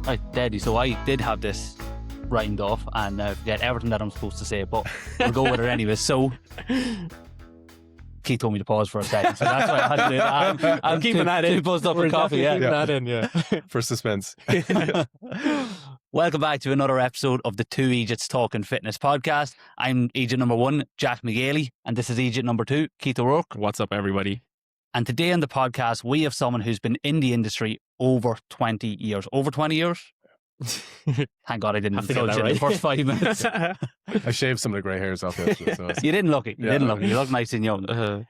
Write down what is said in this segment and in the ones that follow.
Right, Daddy. So I did have this rhymed off and forget everything that I'm supposed to say, but we'll go with it anyway. So Keith told me to pause for a second, so that's why I had to do that. I'm keeping that in. Buzzed up for coffee, yeah. Keeping that in, yeah. For suspense. Welcome back to another episode of the Two Eejits Talking Fitness podcast. I'm Eejit number 1, Jack McGailey, and this is Eejit number 2, Keith O'Rourke. What's up, everybody? And today on the podcast, we have someone who's been in the industry over 20 years. Over 20 years? Thank God I didn't indulge in the first 5 minutes. I shaved some of the grey hairs off yesterday. So you didn't look it. You didn't look it. You look nice and young.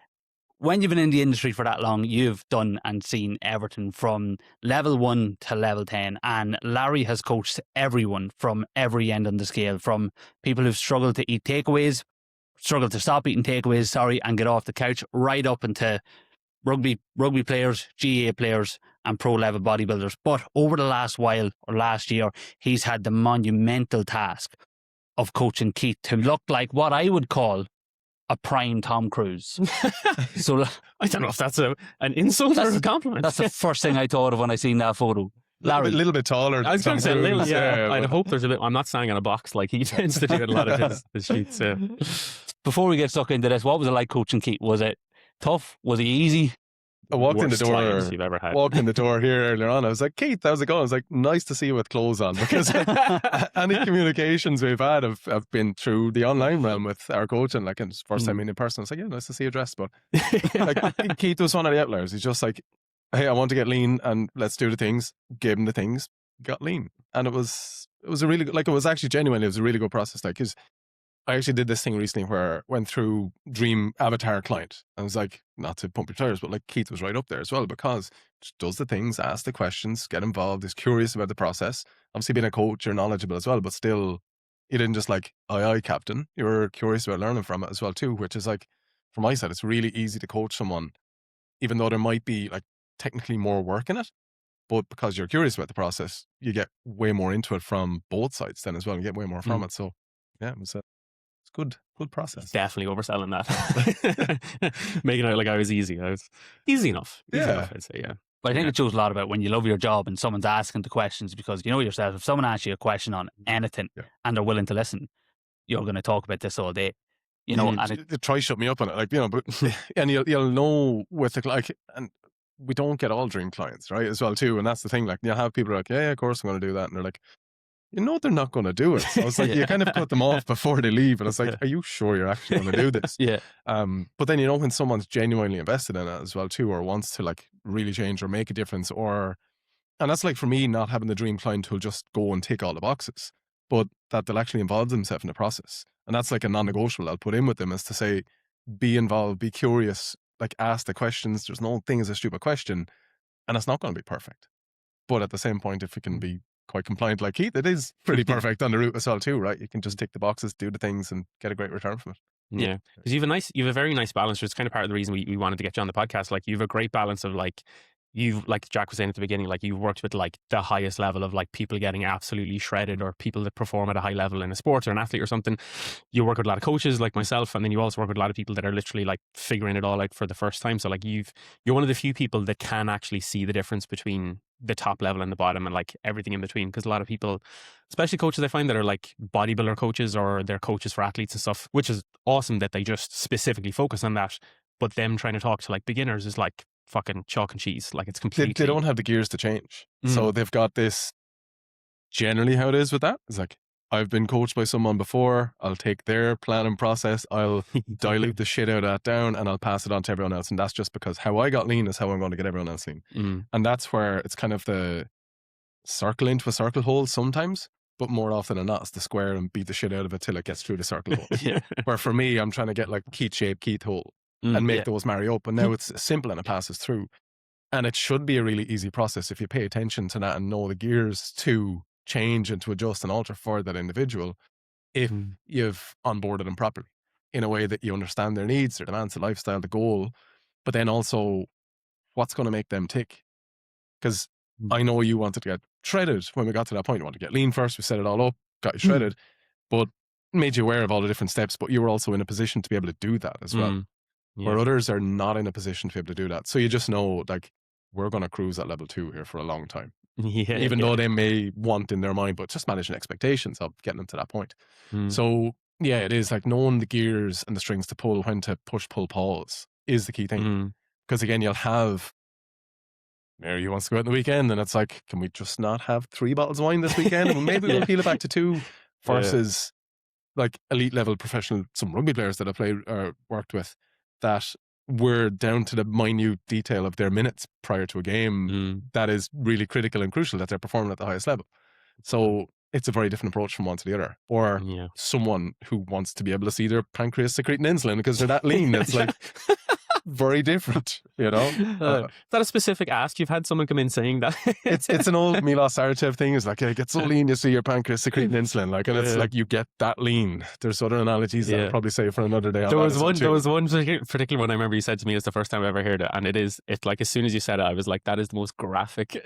When you've been in the industry for that long, you've done and seen everything from level 1 to level 10. And Larry has coached everyone from every end on the scale, from people who've struggled to eat takeaways, struggled to stop eating takeaways, and get off the couch, right up into rugby players, GA players, and pro level bodybuilders. But over the last while, or last year, he's had the monumental task of coaching Keith to look like what I would call a prime Tom Cruise. So I don't know if that's an insult or a compliment. That's the first thing I thought of when I seen that photo. Larry, a little bit taller. I was going to say a little. Yeah, I but hope there's a bit. I'm not standing on a box like he tends to do in a lot of his sheets. Yeah. Before we get stuck into this, what was it like coaching Keith? Was it tough? Was it easy? I walked in the Worst door. clients you've ever had. Walked in the door here earlier on. I was like, Keith, how's it going? I was like, nice to see you with clothes on, because any communications we've had have been through the online realm with our coaching. Like, it's the first time in person, I was like, yeah, nice to see you dressed. But like, Keith was one of the outliers. He's just like, hey, I want to get lean and let's do the things. Gave him the things, got lean, and it was a really good, like, it was actually genuinely, it was a really good process. Like, because I actually did this thing recently where I went through dream avatar client. I was like, not to pump your tires, but like Keith was right up there as well, because just does the things, asks the questions, get involved, is curious about the process. Obviously being a coach, you're knowledgeable as well, but still you didn't just like, aye, captain. You were curious about learning from it as well too, which is like, from my side, it's really easy to coach someone, even though there might be like technically more work in it. But because you're curious about the process, you get way more into it from both sides then as well, and get way more from it. So yeah, it was good process. Definitely overselling that. Making it out like I was easy. I was easy enough. Easy enough, I'd say, yeah. But I think it shows a lot about when you love your job and someone's asking the questions, because you know yourself, if someone asks you a question on anything and they're willing to listen, you're going to talk about this all day. You know, and try shut me up on it, like, you know, but and you'll know with the, like, and we don't get all dream clients, right, as well too, and that's the thing. Like, you'll have people like, yeah, of course I'm going to do that, and they're like, you know, they're not going to do it. So it's like, you kind of cut them off before they leave. And it's like, are you sure you're actually going to do this? Yeah. But then, you know, when someone's genuinely invested in it as well too, or wants to like really change or make a difference, and that's like for me, not having the dream client who'll just go and tick all the boxes, but that they'll actually involve themselves in the process. And that's like a non-negotiable I'll put in with them, is to say, be involved, be curious, like ask the questions. There's no thing as a stupid question, and it's not going to be perfect. But at the same point, if it can be quite compliant like Keith, it is pretty perfect on the route as well too, right? You can just tick the boxes, do the things, and get a great return from it. Yeah, because you have a very nice balance. It's kind of part of the reason we wanted to get you on the podcast. Like, you have a great balance of like, you've, like Jack was saying at the beginning, like you've worked with like the highest level of like people getting absolutely shredded, or people that perform at a high level in a sport or an athlete or something. You work with a lot of coaches like myself, and then you also work with a lot of people that are literally like figuring it all out for the first time. So like you're one of the few people that can actually see the difference between the top level and the bottom, and like everything in between. Because a lot of people, especially coaches, I find, that are like bodybuilder coaches, or they're coaches for athletes and stuff, which is awesome that they just specifically focus on that. But them trying to talk to like beginners is like fucking chalk and cheese. Like, it's completely, they don't have the gears to change. So they've got this, generally how it is with that is like, I've been coached by someone before, I'll take their plan and process, I'll dilute the shit out of that down, and I'll pass it on to everyone else. And that's just because how I got lean is how I'm going to get everyone else lean. And that's where it's kind of the circle into a circle hole sometimes, but more often than not, it's the square and beat the shit out of it till it gets through the circle hole. Where for me, I'm trying to get like Keith shape, Keith hole, and make those marry up. And now it's simple and it passes through. And it should be a really easy process if you pay attention to that and know the gears to change and to adjust and alter for that individual, if you've onboarded them properly in a way that you understand their needs, their demands, the lifestyle, the goal, but then also what's going to make them tick. Because I know you wanted to get shredded when we got to that point. You wanted to get lean first, we set it all up, got you shredded, but made you aware of all the different steps, but you were also in a position to be able to do that as well. Where others are not in a position to be able to do that. So you just know, like, we're going to cruise at level 2 here for a long time. Yeah, even though they may want in their mind, but just managing expectations of getting them to that point. So yeah, it is like knowing the gears and the strings to pull, when to push, pull, pause is the key thing. Because again, you'll have Mary wants to go out on the weekend, and it's like, can we just not have 3 bottles of wine this weekend? Well, maybe we'll peel it back to 2 versus like elite level professional, some rugby players that I played or worked with that were down to the minute detail of their minutes prior to a game. That is really critical and crucial that they're performing at the highest level. So it's a very different approach from one to the other. Or someone who wants to be able to see their pancreas secreting insulin because they're that lean. It's like very different, you know? Is that a specific ask you've had someone come in saying that? It's an old Milos Sarachev thing. It's like, get so lean you see your pancreas secreting insulin. Like, and it's like you get that lean. There's other analogies that I'll probably say for another day. There was one particular one I remember you said to me. It's the first time I ever heard it, and it's like as soon as you said it, I was like, that is the most graphic.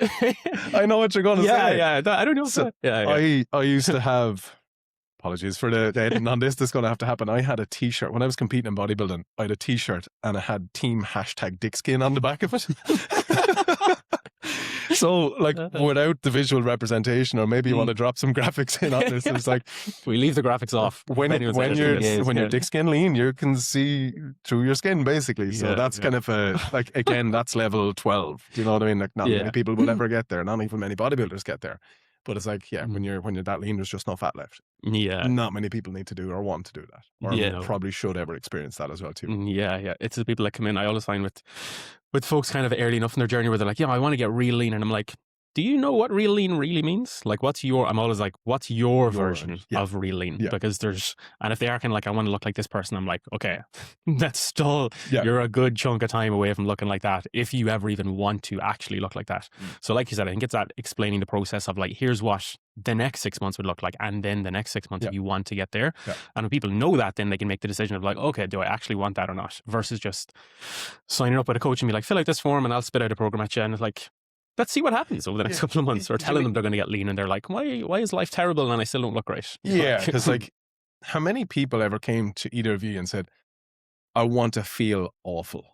I know what you're going to say. Yeah. I don't know. So I used to have. Apologies for the editing on this. This is going to have to happen. I had a t-shirt when I was competing in bodybuilding. I had a t-shirt and it had team #dickskin on the back of it. So like without the visual representation, or maybe you want to drop some graphics in on this. It's like we leave the graphics off. When you're dick skin lean, you can see through your skin basically. So that's kind of like, again, that's level 12. Do you know what I mean? Like not many people will ever get there. Not even many bodybuilders get there. But it's like, when you're that lean, there's just no fat left. Yeah. Not many people need to do or want to do that. Or probably should ever experience that as well too. Yeah. It's the people that come in. I always find with folks kind of early enough in their journey where they're like, I want to get real lean. And I'm like, do you know what real lean really means? Like, I'm always like, what's your version of real lean? Yeah. Because and if they are kind of like, I want to look like this person, I'm like, okay, that's still, you're a good chunk of time away from looking like that, if you ever even want to actually look like that. So like you said, I think it's that explaining the process of like, here's what the next 6 months would look like, and then the next 6 months if you want to get there. And when people know that, then they can make the decision of like, okay, do I actually want that or not? Versus just signing up with a coach and be like, fill out this form and I'll spit out a program at you. And it's like, let's see what happens over the next couple of months. Or telling them they're going to get lean and they're like, why is life terrible and I still don't look great? Yeah, because like, how many people ever came to either of you and said, I want to feel awful?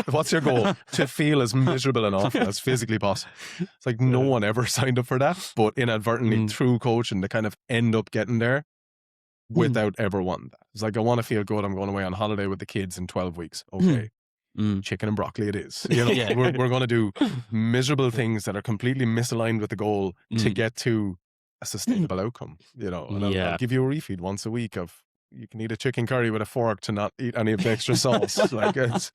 What's your goal? To feel as miserable and awful as physically possible. It's like no one ever signed up for that, but inadvertently through coaching they kind of end up getting there without ever wanting that. It's like, I want to feel good. I'm going away on holiday with the kids in 12 weeks. Okay. Chicken and broccoli it is. You know, we're going to do miserable things that are completely misaligned with the goal to get to a sustainable outcome, you know. And I'll give you a refeed once a week of, you can eat a chicken curry with a fork to not eat any of the extra sauce. Like, it's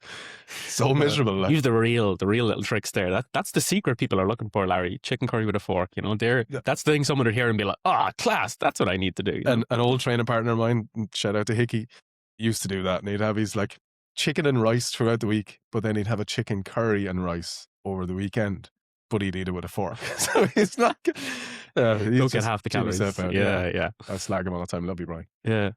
so miserable. Like. Use the real little tricks there. That's the secret people are looking for, Larry. Chicken curry with a fork. You know, that's the thing someone would hear and be like, class, that's what I need to do. And an old training partner of mine, shout out to Hickey, used to do that. And he'd have his like chicken and rice throughout the week, but then he'd have a chicken curry and rice over the weekend, but he'd eat it with a fork. So he's not... Don't get half the calories. Yeah. I slag him all the time. Love you, Brian. Yeah.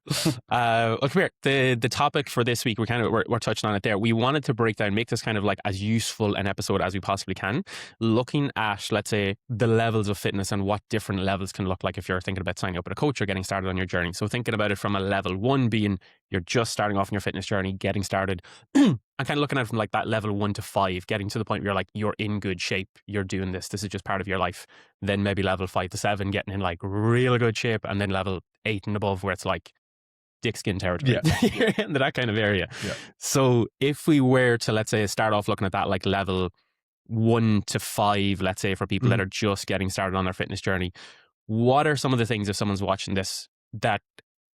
Well, come here. The topic for this week, we're touching on it there. We wanted to break down, make this kind of like as useful an episode as we possibly can, looking at, let's say, the levels of fitness and what different levels can look like if you're thinking about signing up with a coach or getting started on your journey. So thinking about it from a level 1 being you're just starting off in your fitness journey, getting started, and kind of looking at it from like that level 1 to 5, getting to the point where you're like, you're in good shape, you're doing this is just part of your life. Then maybe level 5 to 7, getting in like real good shape, and then level 8 and above where it's like dick skin territory. You're into that kind of area. So if we were to, let's say, start off looking at that like level 1 to 5, let's say, for people that are just getting started on their fitness journey, what are some of the things, if someone's watching this, that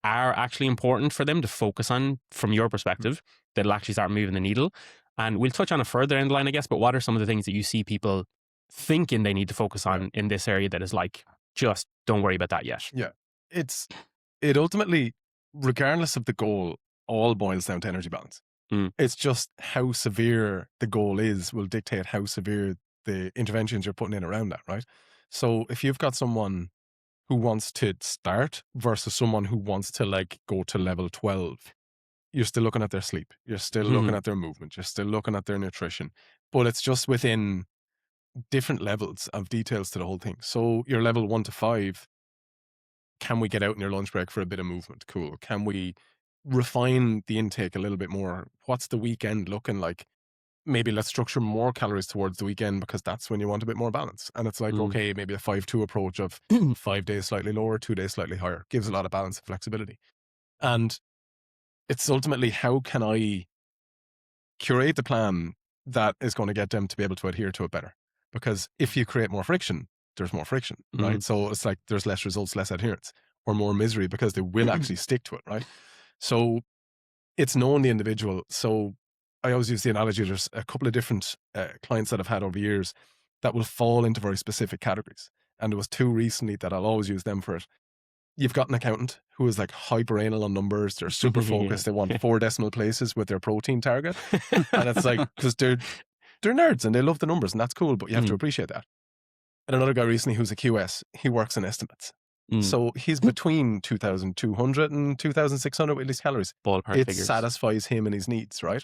are actually important for them to focus on from your perspective that'll actually start moving the needle? And we'll touch on a further end line, I guess, but what are some of the things that you see people thinking they need to focus on in this area that is like, just don't worry about that yet? Yeah. It ultimately, regardless of the goal, all boils down to energy balance. It's just how severe the goal is will dictate how severe the interventions you're putting in around that, right? So if you've got someone who wants to start versus someone who wants to like go to level 12, you're still looking at their sleep. You're still looking at their movement. You're still looking at their nutrition. But it's just within different levels of details to the whole thing. So your level 1 to 5, can we get out in your lunch break for a bit of movement? Cool. Can we refine the intake a little bit more? What's the weekend looking like? maybe let's structure more calories towards the weekend because that's when you want a bit more balance. And it's like, okay, maybe a 5-2 approach of 5 days slightly lower, 2 days slightly higher gives a lot of balance and flexibility. And it's ultimately, how can I curate the plan that is going to get them to be able to adhere to it better? Because if you create more friction, there's more friction, right? So it's like there's less results, less adherence, or more misery because they will actually stick to it, right? So it's knowing the individual. So I always use the analogy, there's a couple of different clients that I've had over the years that will fall into very specific categories. And there was 2 recently that I'll always use them for it. You've got an accountant who is like hyper anal on numbers. They're super focused. They want 4 decimal places with their protein target. And it's like, because they're nerds and they love the numbers, and that's cool, but you have to appreciate that. And another guy recently who's a QS, he works in estimates. So he's between 2,200 and 2,600 with his calories. Ballpark it figures. satisfies him and his needs, right?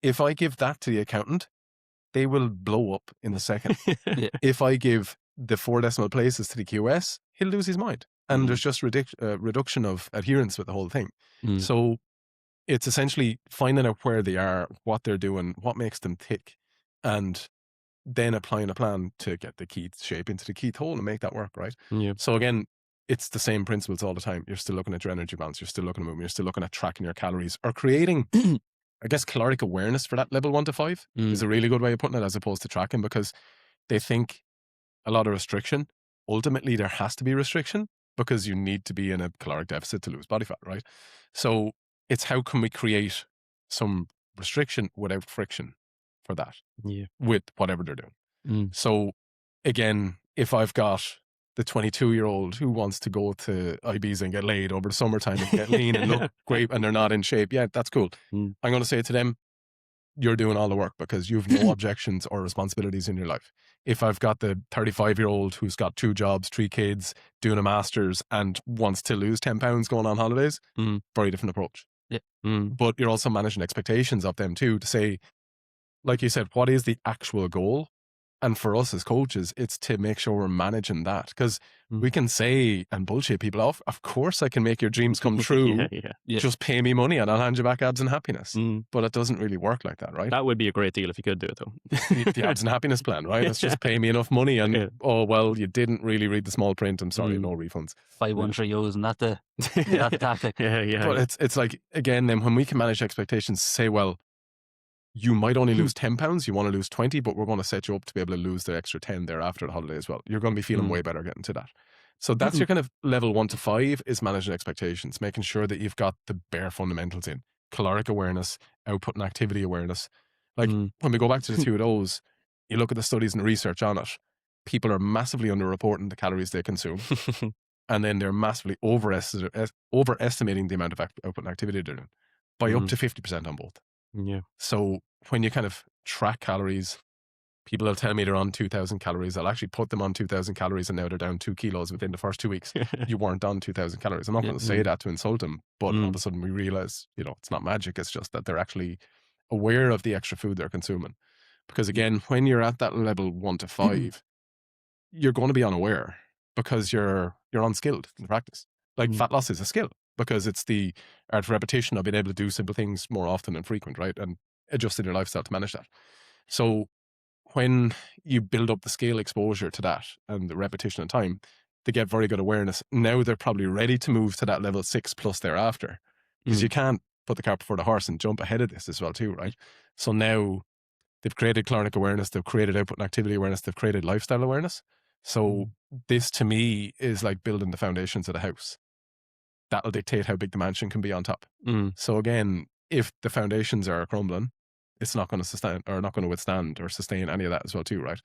If I give that to the accountant, they will blow up in a second. If I give the 4 decimal places to the QS, he'll lose his mind. And there's just reduction of adherence with the whole thing. So it's essentially finding out where they are, what they're doing, what makes them tick, and then applying a plan to get the Keith shape into the Keith hole and make that work, right? So again, it's the same principles all the time. You're still looking at your energy balance. You're still looking at movement. You're still looking at tracking your calories or creating, I guess, caloric awareness for that level 1 to 5 is a really good way of putting it, as opposed to tracking, because they think a lot of restriction. Ultimately, there has to be restriction because you need to be in a caloric deficit to lose body fat, right? So it's how can we create some restriction without friction for that with whatever they're doing. So again, if I've got the 22-year-old who wants to go to Ibiza and get laid over the summertime and get lean and look great and they're not in shape, yeah, that's cool. I'm going to say to them, you're doing all the work because you've no objections or responsibilities in your life. If I've got the 35-year-old who's got 2 jobs, 3 kids, doing a master's and wants to lose 10 pounds going on holidays, very different approach. But you're also managing expectations of them too, to say, like you said, what is the actual goal? And for us as coaches, it's to make sure we're managing that, because we can say and bullshit people off. Of course, I can make your dreams come true. Just pay me money and I'll hand you back abs and happiness. But it doesn't really work like that, right? That would be a great deal if you could do it, though. The abs and happiness plan, right? It's just pay me enough money and, oh, well, you didn't really read the small print. I'm sorry, no refunds. 513 and that's the tactic. But it's like, again, then when we can manage expectations, say, well, you might only lose 10 pounds, you want to lose 20, but we're going to set you up to be able to lose the extra 10 there after the holiday as well. You're going to be feeling way better getting to that. So that's your kind of level 1 to 5 is managing expectations, making sure that you've got the bare fundamentals in. Caloric awareness, output and activity awareness. Like when we go back to the 2 of those, you look at the studies and the research on it, people are massively underreporting the calories they consume. And then they're massively overestimating the amount of output and activity they're doing by up to 50% on both. So when you kind of track calories, people will tell me they're on 2,000 calories. I'll actually put them on 2,000 calories and now they're down 2 kilos within the first 2 weeks. You weren't on 2,000 calories. I'm not going to say that to insult them, but all of a sudden we realize, it's not magic. It's just that they're actually aware of the extra food they're consuming. Because again, when you're at that level 1 to 5, you're going to be unaware because you're unskilled in practice. Like fat loss is a skill because it's the art of repetition of being able to do simple things more often and frequent, right? And adjusting your lifestyle to manage that. So when you build up the scale exposure to that and the repetition and time, they get very good awareness. Now they're probably ready to move to that level 6 plus thereafter, because you can't put the cart before the horse and jump ahead of this as well too, right? So now they've created caloric awareness, they've created output and activity awareness, they've created lifestyle awareness. So this to me is like building the foundations of the house. That'll dictate how big the mansion can be on top. So again, if the foundations are crumbling, it's not going to sustain or not going to withstand or sustain any of that as well too, right?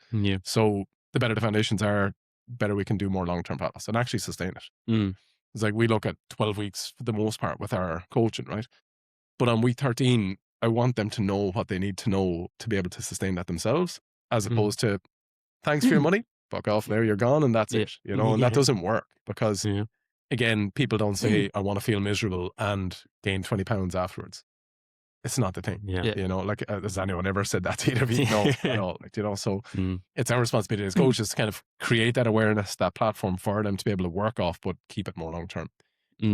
So the better the foundations are, better we can do more long-term fat loss and actually sustain it. It's like we look at 12 weeks for the most part with our coaching, right? But on week 13, I want them to know what they need to know to be able to sustain that themselves, as opposed to, thanks for your money, fuck off, now you're gone and that's it, and that doesn't work because again, people don't say, I want to feel miserable and gain 20 pounds afterwards. It's not the thing. Like, has anyone ever said that to either of you? No, at all. So it's our responsibility as coaches to kind of create that awareness, that platform for them to be able to work off, but keep it more long term.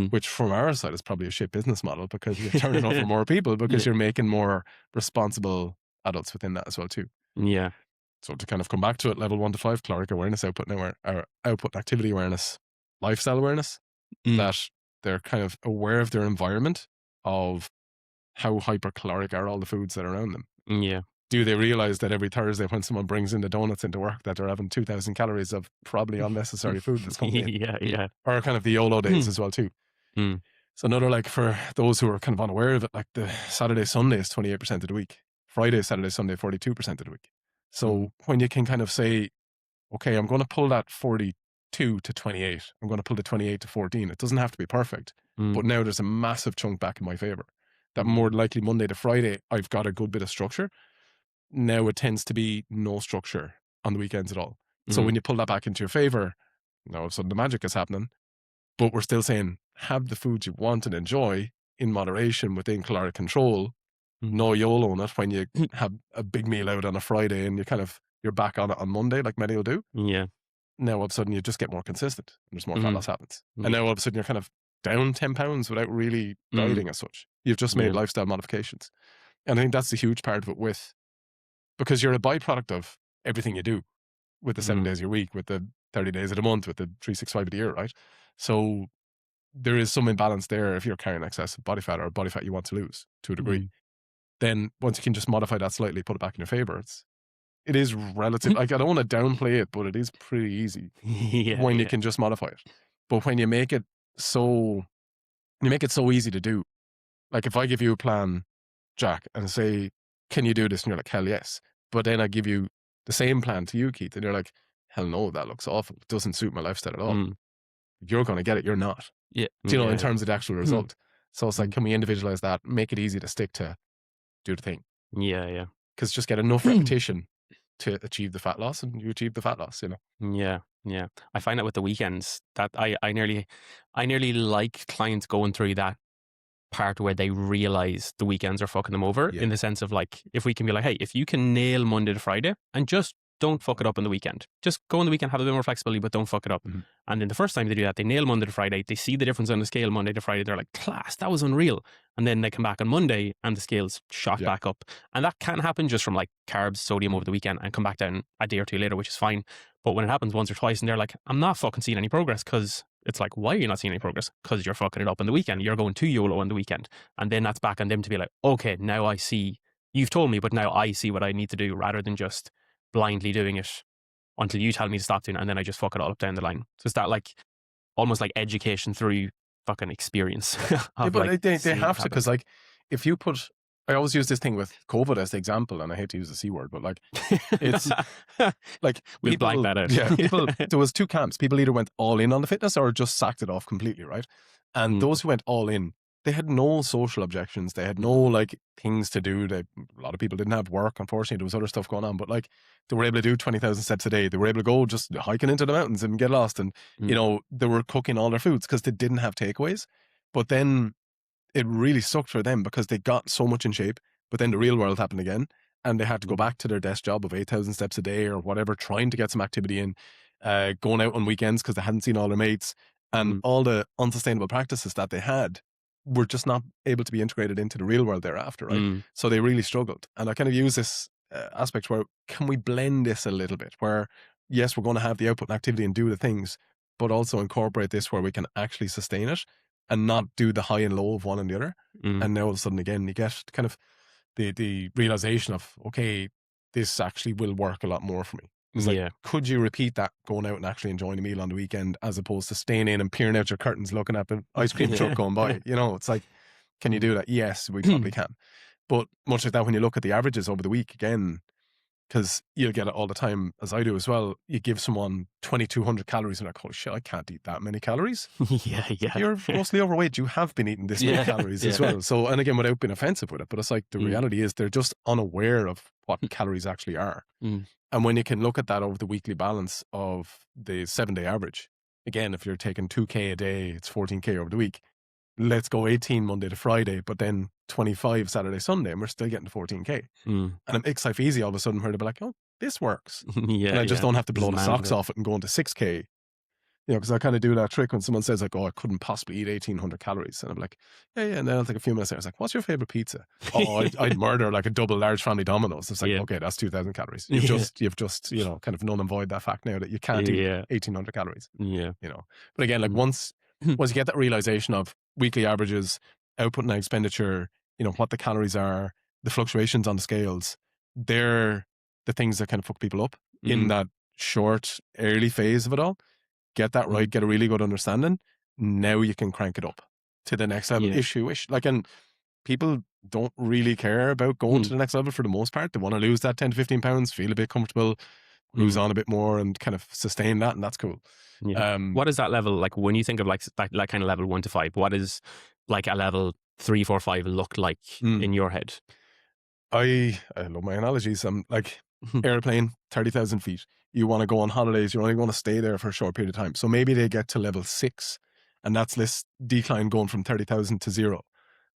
Which from our side is probably a shit business model because you're turning over more people because you're making more responsible adults within that as well too. Yeah. So to kind of come back to it, level 1 to 5, caloric awareness, output and activity awareness, lifestyle awareness, that they're kind of aware of their environment, of how hypercaloric are all the foods that are around them. Yeah. Do they realize that every Thursday when someone brings in the donuts into work that they're having 2,000 calories of probably unnecessary food that's coming in? Yeah. Or kind of the YOLO days as well too. Mm. So another, like, for those who are kind of unaware of it, like the Saturday, Sunday is 28% of the week. Friday, Saturday, Sunday, 42% of the week. So when you can kind of say, okay, I'm going to pull that 42 to 28. I'm going to pull the 28 to 14. It doesn't have to be perfect, but now there's a massive chunk back in my favor. That more likely Monday to Friday, I've got a good bit of structure. Now it tends to be no structure on the weekends at all. So when you pull that back into your favor, now all of a sudden the magic is happening. But we're still saying, have the foods you want and enjoy in moderation within caloric control. No YOLO on it when you have a big meal out on a Friday and you're back on it on Monday, like many will do. Yeah. Now all of a sudden you just get more consistent and there's more fat loss happens. And now all of a sudden you're kind of down 10 pounds without really dieting as such. You've just made lifestyle modifications. And I think that's the huge part of it, because you're a byproduct of everything you do with the 7 days of your week, with the 30 days of the month, with the 365 of the year, right? So there is some imbalance there if you're carrying excessive body fat or body fat you want to lose to a degree. Then once you can just modify that slightly, put it back in your favor, it is relative. Like, I don't want to downplay it, but it is pretty easy when you can just modify it. But when you make it so easy to do, like if I give you a plan, Jack, and say, can you do this? And you're like, hell yes. But then I give you the same plan to you, Keith, and you're like, hell no, that looks awful. It doesn't suit my lifestyle at all. You're going to get it. You're not. Yeah. Do you know, in terms of the actual result. So it's like, can we individualize that? Make it easy to stick to, do the thing. Yeah. Because just get enough repetition to achieve the fat loss, and you achieve the fat loss, you know? Yeah. I find that with the weekends that I nearly like clients going through that part where they realize the weekends are fucking them over, in the sense of, like, if we can be like, hey, if you can nail Monday to Friday and just don't fuck it up on the weekend. Just go on the weekend, have a bit more flexibility, but don't fuck it up. And then the first time they do that, they nail Monday to Friday, they see the difference on the scale Monday to Friday, they're like, class, that was unreal. And then they come back on Monday and the scale's shot back up. And that can happen just from, like, carbs, sodium over the weekend, and come back down a day or two later, which is fine. But when it happens once or twice and they're like, I'm not fucking seeing any progress, because it's like, why are you not seeing any progress? Because you're fucking it up on the weekend. You're going too YOLO on the weekend. And then that's back on them to be like, okay, now I see, you've told me, but now I see what I need to do, rather than just blindly doing it until you tell me to stop doing it, and then I just fuck it all up down the line. So it's that, like, almost like education through fucking experience. But like, they have to, because, like, if you put, I always use this thing with COVID as the example, and I hate to use the C word, but, like, it's like, we'll blank that out. Yeah, there was two camps. People either went all in on the fitness or just sacked it off completely, right? And those who went all in, they had no social objections. They had no, like, things to do. A lot of people didn't have work, unfortunately. There was other stuff going on, but, like, they were able to do 20,000 steps a day. They were able to go just hiking into the mountains and get lost. And, you know, they were cooking all their foods because they didn't have takeaways. But then it really sucked for them because they got so much in shape, but then the real world happened again. And they had to go back to their desk job of 8,000 steps a day or whatever, trying to get some activity in, going out on weekends because they hadn't seen all their mates. And all the unsustainable practices that they had were just not able to be integrated into the real world thereafter, right? So they really struggled. And I kind of use this aspect where, can we blend this a little bit? Where, yes, we're going to have the output and activity and do the things, but also incorporate this where we can actually sustain it and not do the high and low of one and the other. And now all of a sudden, again, you get kind of the realization of, okay, this actually will work a lot more for me. It's like, could you repeat that going out and actually enjoying a meal on the weekend, as opposed to staying in and peering out your curtains looking at the ice cream truck going by? You know, it's like, can you do that? Yes, we probably can. But much like that, when you look at the averages over the week, again, because you'll get it all the time, as I do as well, you give someone 2,200 calories and they're like, holy shit, I can't eat that many calories. You're mostly overweight. You have been eating this many calories as well. So, and again, without being offensive with it, but it's like, the reality is they're just unaware of what calories actually are. And when you can look at that over the weekly balance of the 7-day average, again, if you're taking 2K a day, it's 14K over the week. Let's go 18 Monday to Friday, but then 25 Saturday, Sunday, and we're still getting to 14K. And it makes life easy all of a sudden, where they'll be like, oh, this works. And I just don't have to blow the socks off it and go into 6K. You know, because I kind of do that trick when someone says like, "Oh, I couldn't possibly eat 1,800 calories," and I'm like, "Yeah, yeah." And then I'll take a few minutes later. I was like, "What's your favorite pizza?" "Oh, I'd murder like a double large family Domino's." It's like, okay, that's 2,000 calories. You've just you know kind of null and void that fact now that you can't eat 1,800 calories. Yeah. You know, but again, like once you get that realization of weekly averages, output and expenditure, you know what the calories are, the fluctuations on the scales, they're the things that kind of fuck people up in that short early phase of it all. Get that right, get a really good understanding. Now you can crank it up to the next level. Like, and people don't really care about going to the next level for the most part. They want to lose that 10 to 15 pounds, feel a bit comfortable, cruise on a bit more and kind of sustain that. And that's cool. Yeah. What is that level? Like when you think of like that kind of level 1 to 5, what is like a level 3, 4, 5 look like in your head? I love my analogies. I'm like airplane, 30,000 feet. You want to go on holidays. You only want to stay there for a short period of time. So maybe they get to level 6 and that's this decline going from 30,000 to 0.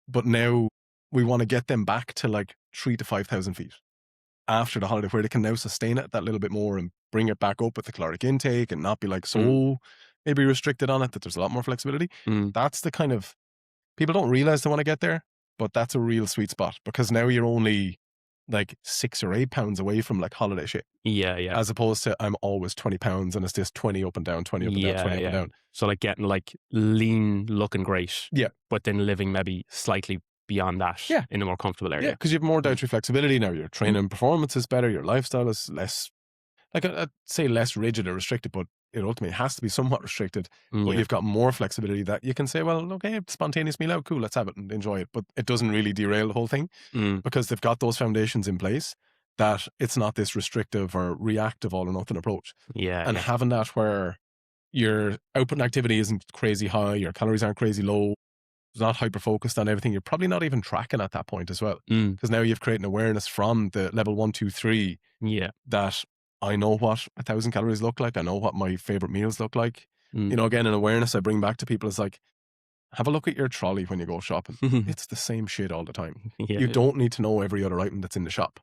But now we want to get them back to like 3,000 to 5,000 feet after the holiday where they can now sustain it that little bit more and bring it back up with the caloric intake and not be like so maybe restricted on it that there's a lot more flexibility. That's the kind of, people don't realize they want to get there, but that's a real sweet spot because now you're only like 6 or 8 pounds away from like holiday shit. Yeah. As opposed to I'm always 20 pounds and it's just 20 up and down, 20 up and down, 20 up and down. So like getting like lean, looking great. Yeah. But then living maybe slightly beyond that in a more comfortable area. Yeah, because you have more dietary flexibility now. Your training performance is better. Your lifestyle is less, like I'd say less rigid or restricted, but it ultimately has to be somewhat restricted. But you've got more flexibility that you can say, well, okay, spontaneous meal out, cool, let's have it and enjoy it. But it doesn't really derail the whole thing because they've got those foundations in place that it's not this restrictive or reactive all or nothing approach. And having that where your output and activity isn't crazy high, your calories aren't crazy low, it's not hyper focused on everything. You're probably not even tracking at that point as well. Because now you've created an awareness from the level 1, 2, 3 that I know what 1,000 calories look like. I know what my favorite meals look like. You know, again, an awareness I bring back to people is like, have a look at your trolley when you go shopping. It's the same shit all the time. You don't need to know every other item that's in the shop.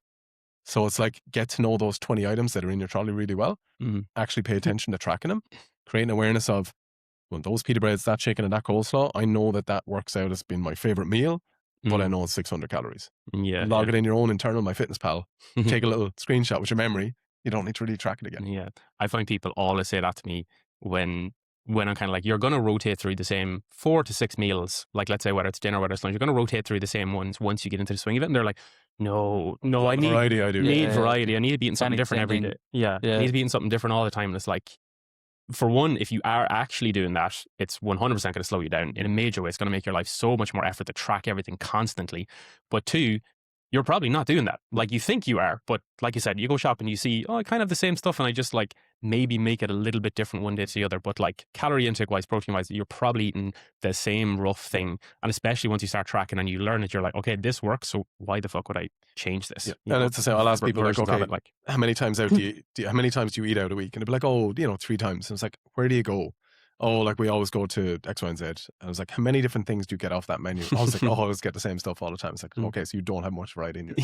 So it's like, get to know those 20 items that are in your trolley really well. Actually pay attention to tracking them. Create an awareness of, well, those pita breads, that chicken and that coleslaw, I know that works out as being my favorite meal, but I know it's 600 calories. Log it in your own internal MyFitnessPal. Take a little screenshot with your memory. You don't need to really track it again. I find people always say that to me when I'm kind of like, you're going to rotate through the same 4 to 6 meals. Like, let's say whether it's dinner, whether it's lunch, you're going to rotate through the same ones once you get into the swing of it. And they're like, no, I need variety. I need variety. I need to be eating something different every day. I need to be eating something different all the time. And it's like, for one, if you are actually doing that, it's 100% going to slow you down in a major way. It's going to make your life so much more effort to track everything constantly. But 2, you're probably not doing that. Like you think you are, but like you said, you go shop and you see, I kind of have the same stuff and I just like maybe make it a little bit different one day to the other. But like calorie intake wise, protein wise, you're probably eating the same rough thing. And especially once you start tracking and you learn it, you're like, okay, this works. So why the fuck would I change this? And it's the same. I'll ask people like, okay, how many times out how many times do you eat out a week? And they'll be like, 3 times. And it's like, where do you go? Oh, like we always go to X, Y, and Z. And I was like, how many different things do you get off that menu? I was like, I always get the same stuff all the time. It's like, okay, so you don't have much variety in your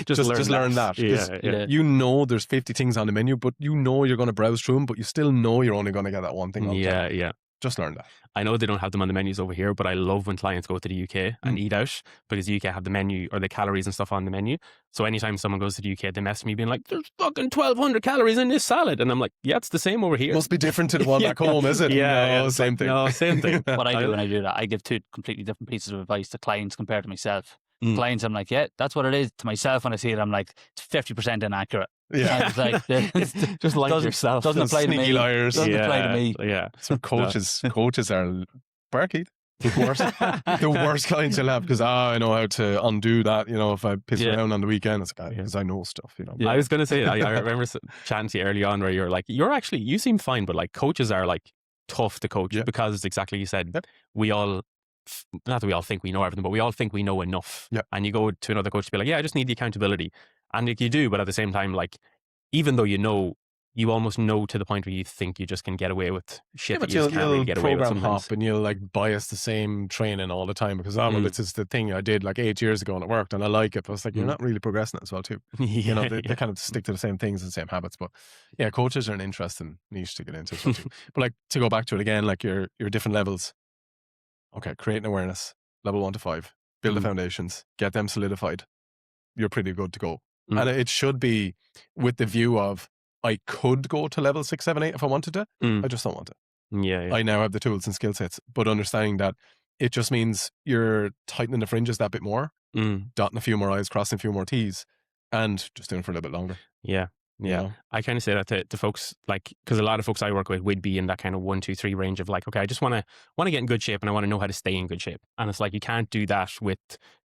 just learn that. You know there's 50 things on the menu, but you know you're going to browse through them, but you still know you're only going to get that one thing all the time. Just learn that. I know they don't have them on the menus over here, but I love when clients go to the UK and eat out because the UK have the menu or the calories and stuff on the menu. So anytime someone goes to the UK, they mess me being like, there's fucking 1,200 calories in this salad. And I'm like, yeah, it's the same over here. Must be different to the one back home, is it? No, same thing. No, same thing. What I do when I do that, I give 2 completely different pieces of advice to clients compared to myself. Clients, I'm like, yeah, that's what it is. To myself, when I see it, I'm like, it's 50% inaccurate. Yeah, it's like, just like yourself. Doesn't apply to me. Liars. Doesn't apply to me. Yeah. So coaches are barky. The worst clients you'll have because I know how to undo that. You know, if I piss around on the weekend, it's like because I know stuff. You know. I was gonna say, I remember chatting to you early on where you're like, you seem fine, but like coaches are like tough to coach because exactly you said we all. Not that we all think we know everything, but we all think we know enough. And you go to another coach to be like, I just need the accountability. And like you do, but at the same time, like, even though you know you almost know to the point where you think you just can get away with shit that but you just can't really get away with program sometimes. hop and you'll like bias the same training all the time because well, this is the thing I did like 8 years ago and it worked and I like it. But it's like you're not really progressing as well too. You know, they kind of stick to the same things and the same habits. But yeah, coaches are an interesting niche to get into as well too. But like to go back to it again, like your different levels. Okay, create an awareness, level 1 to 5, build the foundations, get them solidified. You're pretty good to go. And it should be with the view of I could go to level 6, 7, 8 if I wanted to. I just don't want to. Yeah. I now have the tools and skill sets, but understanding that it just means you're tightening the fringes that bit more, dotting a few more I's, crossing a few more T's, and just doing it for a little bit longer. Yeah. You know? I kind of say that to folks, like, because a lot of folks I work with would be in that kind of 1, 2, 3 range of like, okay, I just want to get in good shape and I want to know how to stay in good shape. And it's like, you can't do that with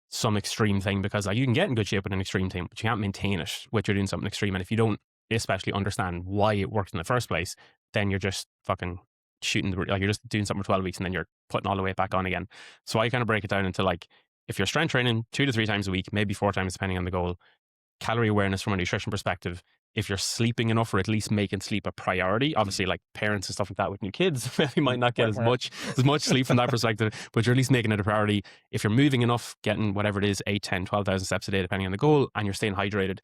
some extreme thing because like you can get in good shape with an extreme thing, but you can't maintain it with you're doing something extreme. And if you don't especially understand why it worked in the first place, then you're just fucking shooting like you're just doing something for 12 weeks and then you're putting all the weight back on again. So I kind of break it down into like, if you're strength training 2 to 3 times a week, maybe 4 times depending on the goal, calorie awareness from a nutrition perspective. If you're sleeping enough or at least making sleep a priority, obviously like parents and stuff like that with new kids, maybe might not get as much sleep from that perspective, but you're at least making it a priority. If you're moving enough, getting whatever it is, 8, 10, 12,000 steps a day, depending on the goal, and you're staying hydrated,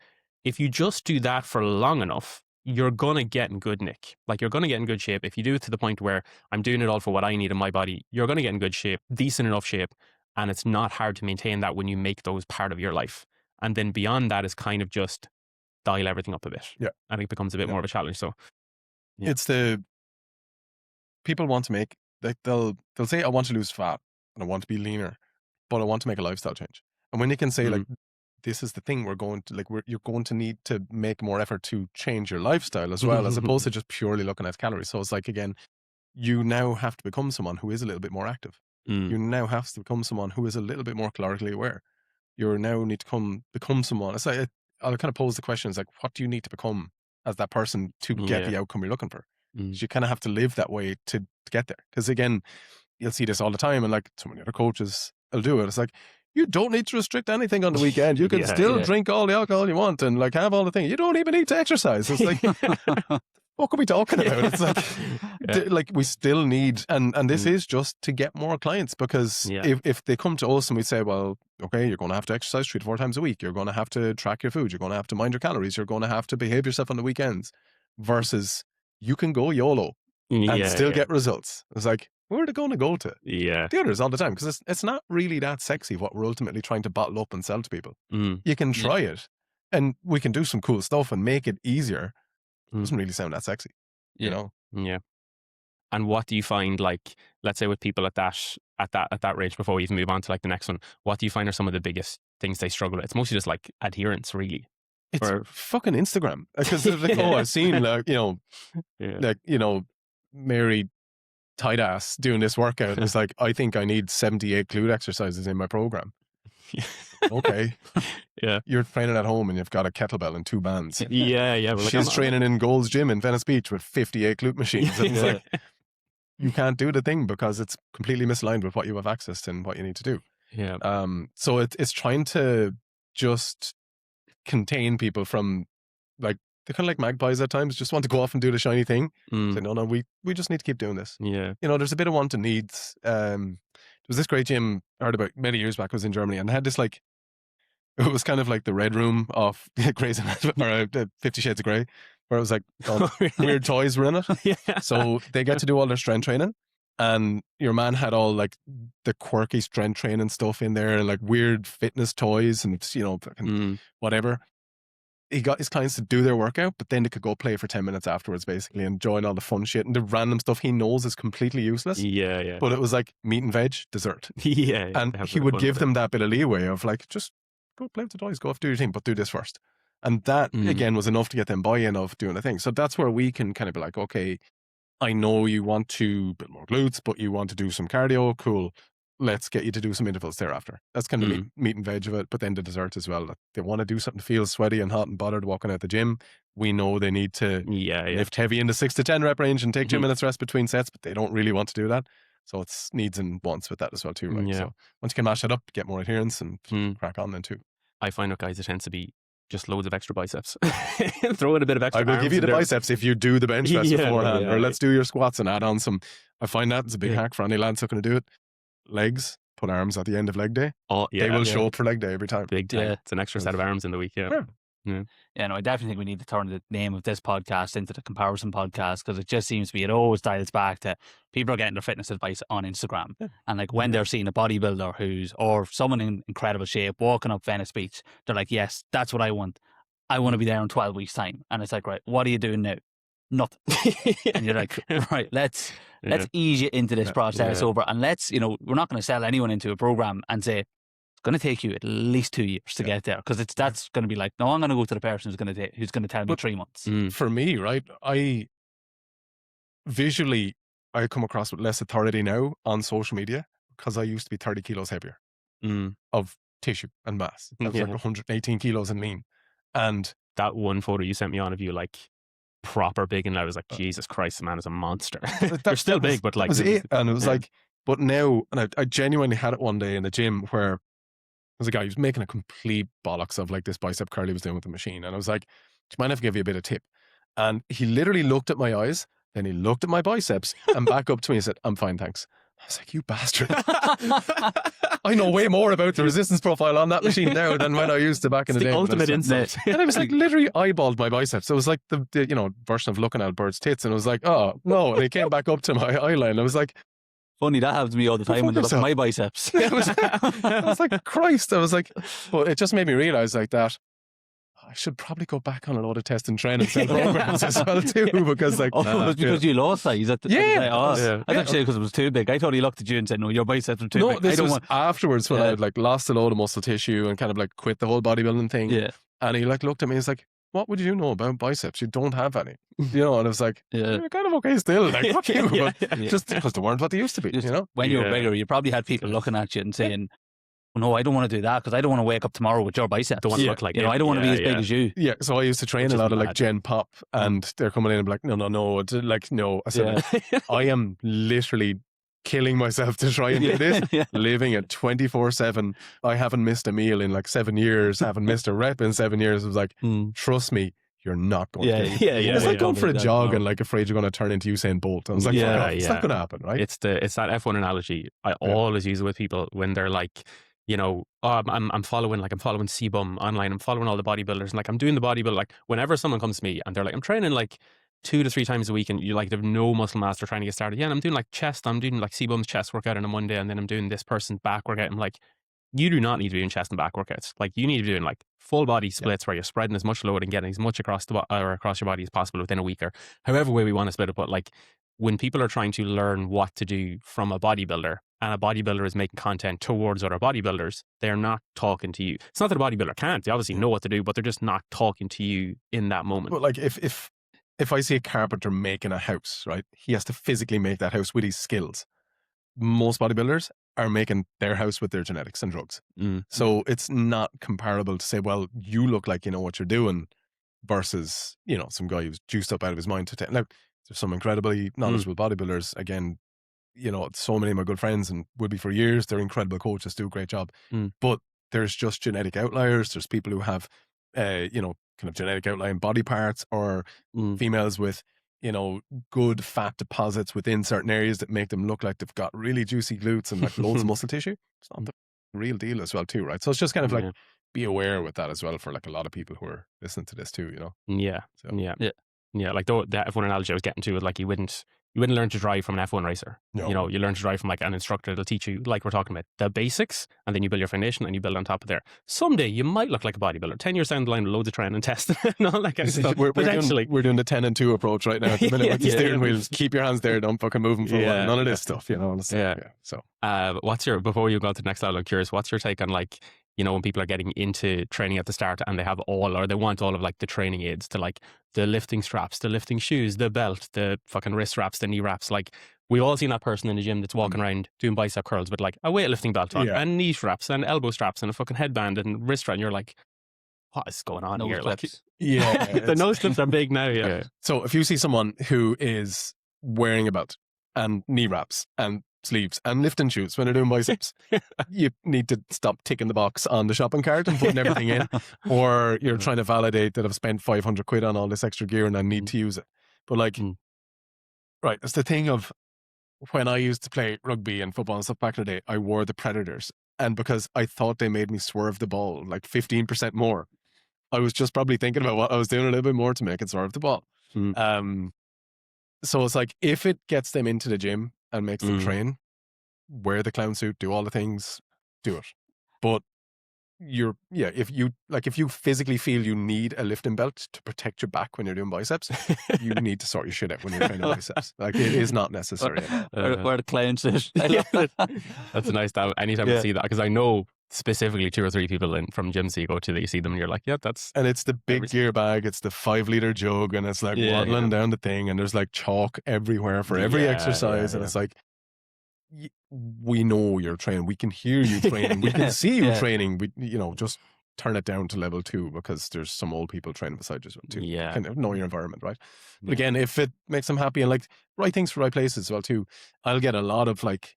if you just do that for long enough, you're going to get in good nick. Like you're going to get in good shape. If you do it to the point where I'm doing it all for what I need in my body, you're going to get in good shape, decent enough shape. And it's not hard to maintain that when you make those part of your life. And then beyond that is kind of just dial everything up a bit. Yeah. I think it becomes a bit more of a challenge. So it's the people want to make like they'll say I want to lose fat and I want to be leaner, but I want to make a lifestyle change. And when you can say like this is the thing we're going to like you're going to need to make more effort to change your lifestyle as well, as opposed to just purely looking at calories. So it's like again, you now have to become someone who is a little bit more active. You now have to become someone who is a little bit more calorically aware. You now need to become someone. It's like I'll kind of pose the questions like, what do you need to become as that person to get the outcome you're looking for? So you kind of have to live that way to get there. Because again, you'll see this all the time, and like so many other coaches will do it. It's like you don't need to restrict anything on the weekend. You can still drink all the alcohol you want and like have all the things. You don't even need to exercise. It's like. What are we talking about? It's like, like we still need, and this is just to get more clients because if they come to us and we say, well, okay, you're going to have to exercise 3 to 4 times a week. You're going to have to track your food. You're going to have to mind your calories. You're going to have to behave yourself on the weekends versus you can go YOLO and still get results. It's like, where are they going to go to? The others all the time because it's not really that sexy what we're ultimately trying to bottle up and sell to people. You can try it and we can do some cool stuff and make it easier. Doesn't really sound that sexy, you know? Yeah. And what do you find, like, let's say with people at that range before we even move on to like the next one, what do you find are some of the biggest things they struggle with? It's mostly just like adherence, really. It's fucking Instagram. Because it's like, oh, I've seen like, like, Mary tight ass doing this workout. And it's like, I think I need 78 glute exercises in my program. Okay. You're training at home and you've got a kettlebell and 2 bands. Well, like, she's training in Gold's Gym in Venice Beach with 58 glute machines. And it's like, you can't do the thing because it's completely misaligned with what you have access to and what you need to do. So it's trying to just contain people from like, they're kind of like magpies at times, just want to go off and do the shiny thing. Say, no, we just need to keep doing this. There's a bit of want and needs. There was this great gym I heard about many years back. I was in Germany and they had this like, it was kind of like the red room of Grey's Anatomy or 50 Shades of Grey, where it was like weird toys were in it. So they get to do all their strength training, and your man had all like the quirky strength training stuff in there, and like weird fitness toys, and whatever. He got his clients to do their workout, but then they could go play for 10 minutes afterwards, basically, and join all the fun shit and the random stuff he knows is completely useless. But it was like meat and veg, dessert. And he would give them that bit of leeway of like, just go play with the toys, go off, do your thing, but do this first. And that, again, was enough to get them buy-in of doing a thing. So that's where we can kind of be like, okay, I know you want to build more glutes, but you want to do some cardio, cool. Let's get you to do some intervals thereafter. That's kind of meat and veg of it, but then the dessert as well. They want to do something to feel sweaty and hot and bothered walking out the gym. We know they need to lift heavy in the 6 to 10 rep range and take 2 minutes rest between sets, but they don't really want to do that. So it's needs and wants with that as well too, right? So once you can mash it up, get more adherence and crack on then too. I find with guys it tends to be just loads of extra biceps. Throw in a bit of extra I will arms give you in the there. biceps if you do the bench press beforehand, yeah. or let's do your squats and add on some. I find that is a big Yeah. hack for any lads looking to do it. Legs, put arms at the end of leg day. Oh, yeah. They will show up for leg day every time. Big time. Yeah. It's an extra set of arms in the week. Yeah. Yeah, no, I definitely think we need to turn the name of this podcast into the comparison podcast, because it just seems to be, it always dials back to people are getting their fitness advice on Instagram. Yeah. And like when they're seeing a bodybuilder or someone in incredible shape walking up Venice Beach, they're like, yes, that's what I want. I want to be there in 12 weeks' time. And it's like, right, what are you doing now? Nothing. And you're like, right, let's ease you into this process over, and let's, we're not going to sell anyone into a program and say, going to take you at least 2 years to get there, because that's going to be like, no, I'm going to go to the person who's going to tell me 3 months. For me, right, I come across with less authority now on social media because I used to be 30 kilos heavier of tissue and mass. I was like 118 kilos and lean. And that one photo you sent me on of you, like proper big, and I was like, Jesus Christ, the man is a monster. You're still big, but like, that was it. And it was like, but now, and I genuinely had it one day in the gym where there's a guy who's making a complete bollocks of like this bicep curl he was doing with the machine. And I was like, do you mind if I give you a bit of tip? And he literally looked at my eyes, then he looked at my biceps and back up to me and said, I'm fine, thanks. I was like, you bastard. I know way more about the resistance profile on that machine now than when I used to back in the day. Ultimate insult. And I was like, literally eyeballed my biceps. It was like the version of looking at a bird's tits. And I was like, oh, no. And he came back up to my eye line. I was like, funny, that happens to me all the time when they look at my biceps. I was like, Christ. I was like, but it just made me realize like that I should probably go back on a load of test and training programs as well too, because like, it was because you lost size. I thought because it was too big. I thought he looked at you and said, no, your biceps are too big. This was afterwards when I had like lost a load of muscle tissue and kind of like quit the whole bodybuilding thing. Yeah. And he like looked at me and was like, what would you know about biceps? You don't have any. And I was like, you're kind of okay still. Like, fuck you. But just because they weren't what they used to be, When you were bigger, you probably had people looking at you and saying, no, I don't want to do that because I don't want to wake up tomorrow with your biceps. Don't want to look like I don't want to be as big as you. Yeah, so I used to train a lot of like Gen Pop, and they're coming in and be like, no. I said, I am literally killing myself to try and do this, living at 24/7. I haven't missed a meal in like 7 years, haven't missed a rep in 7 years. I was like, trust me, you're not going to. It's like going for a jog and like afraid you're going to turn into Usain Bolt. I was like, it's not going to happen, right? It's that F1 analogy. I always use it with people when they're like, I'm following CBum online. I'm following all the bodybuilders, and like I'm doing the bodybuilder. Like whenever someone comes to me and they're like, I'm training like 2 to 3 times a week, and you like they have no muscle mass, they're trying to get started. Yeah, and I'm doing like chest. I'm doing like CBum's chest workout on a Monday, and then I'm doing this person's back workout. I'm like, you do not need to be doing chest and back workouts. Like you need to be doing like full body splits where you're spreading as much load and getting as much across your body as possible within a week, or however way we want to split it. But like when people are trying to learn what to do from a bodybuilder, and a bodybuilder is making content towards other bodybuilders, they're not talking to you. It's not that a bodybuilder can't. They obviously know what to do, but they're just not talking to you in that moment. But like if I see a carpenter making a house, right, he has to physically make that house with his skills. Most bodybuilders are making their house with their genetics and drugs. So it's not comparable to say, well, you look like you know what you're doing versus, some guy who's juiced up out of his mind. Now, there's some incredibly knowledgeable bodybuilders, again, so many of my good friends and would be for years. They're incredible coaches, do a great job. But there's just genetic outliers. There's people who have, kind of genetic outlying body parts, or females with, good fat deposits within certain areas that make them look like they've got really juicy glutes and like loads of muscle tissue. It's not the real deal as well too, right? So it's just kind of like be aware with that as well for like a lot of people who are listening to this too, Yeah, like the F1 analogy I was getting to was like you wouldn't learn to drive from an F1 racer. No. You learn to drive from like an instructor that'll teach you, like we're talking about, the basics, and then you build your foundation and you build on top of there. Someday you might look like a bodybuilder. 10 years down the line with loads of training and testing and all that kind of stuff. We're doing the 10 and 2 approach right now at the minute with the steering wheels. Keep your hands there, don't fucking move them for a while. None of this stuff, So before you go to the next level, I'm curious, what's your take on like, when people are getting into training at the start and they have they want all of like the training aids, to like the lifting straps, the lifting shoes, the belt, the fucking wrist wraps, the knee wraps. Like we've all seen that person in the gym that's walking around doing bicep curls with like a weightlifting belt on and knee straps and elbow straps and a fucking headband and wrist strap. And you're like, what is going on here? Like, the nose clips are big now. Yeah. So if you see someone who is wearing a belt and knee wraps and sleeves and lifting shoes when they're doing biceps. You need to stop ticking the box on the shopping cart and putting everything in, or you're trying to validate that I've spent 500 quid on all this extra gear and I need to use it. But like, right, it's the thing of when I used to play rugby and football and stuff back in the day, I wore the Predators. And because I thought they made me swerve the ball like 15% more, I was just probably thinking about what I was doing a little bit more to make it swerve the ball. So it's like, if it gets them into the gym and makes them train, wear the clown suit, do all the things, do it. But if you physically feel you need a lifting belt to protect your back when you're doing biceps, you need to sort your shit out when you're training biceps. Like, it is not necessary at all. Where the clown suit. That's a nice time. Anytime I see that, because I know specifically 2 or 3 people from gyms you go to that you see them and you're like, yeah, that's... And it's the big gear bag, it's the 5-liter jug, and it's like waddling down the thing, and there's like chalk everywhere for every exercise, and it's like, we know you're training, we can hear you training, we can see you training, we, just turn it down to level 2, because there's some old people training beside you too. Kind of know your environment, right? But again, if it makes them happy and like right things for right places as well too, I'll get a lot of like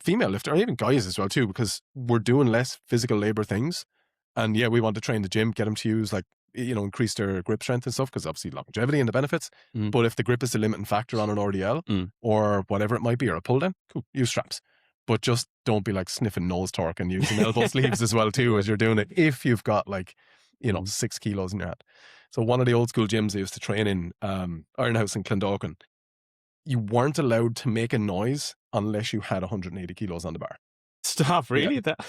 female lifter, or even guys as well too, because we're doing less physical labor things, and we want to train the gym, get them to use like, increase their grip strength and stuff, because obviously longevity and the benefits. But if the grip is the limiting factor on an RDL or whatever it might be, or a pull down, cool, use straps. But just don't be like sniffing nose torque and using elbow sleeves as well too as you're doing it, if you've got like 6 kilos in your hand. So one of the old school gyms I used to train in, Ironhouse in Clondalkin, you weren't allowed to make a noise unless you had 180 kilos on the bar. Stop, really? That's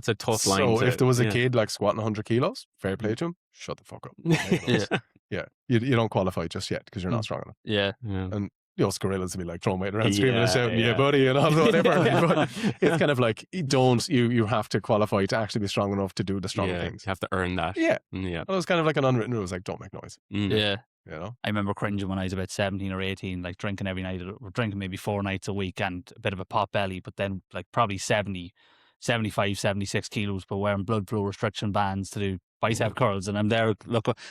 a tough line. So if there was a kid like squatting 100 kilos, fair play to him, shut the fuck up. You don't qualify just yet because you're not strong enough. Yeah. And gorillas will be like throwing weight around, screaming and shouting, yeah buddy, and all whatever. But it's kind of like, you have to qualify to actually be strong enough to do the strong things. You have to earn that. Yeah. It was kind of like an unwritten rule. It was like, don't make noise. Yeah. I remember cringing when I was about 17 or 18, like drinking every night, or drinking maybe 4 nights a week, and a bit of a pot belly, but then like probably 70, 75, 76 kilos, but wearing blood flow restriction bands to do bicep curls. And I'm there,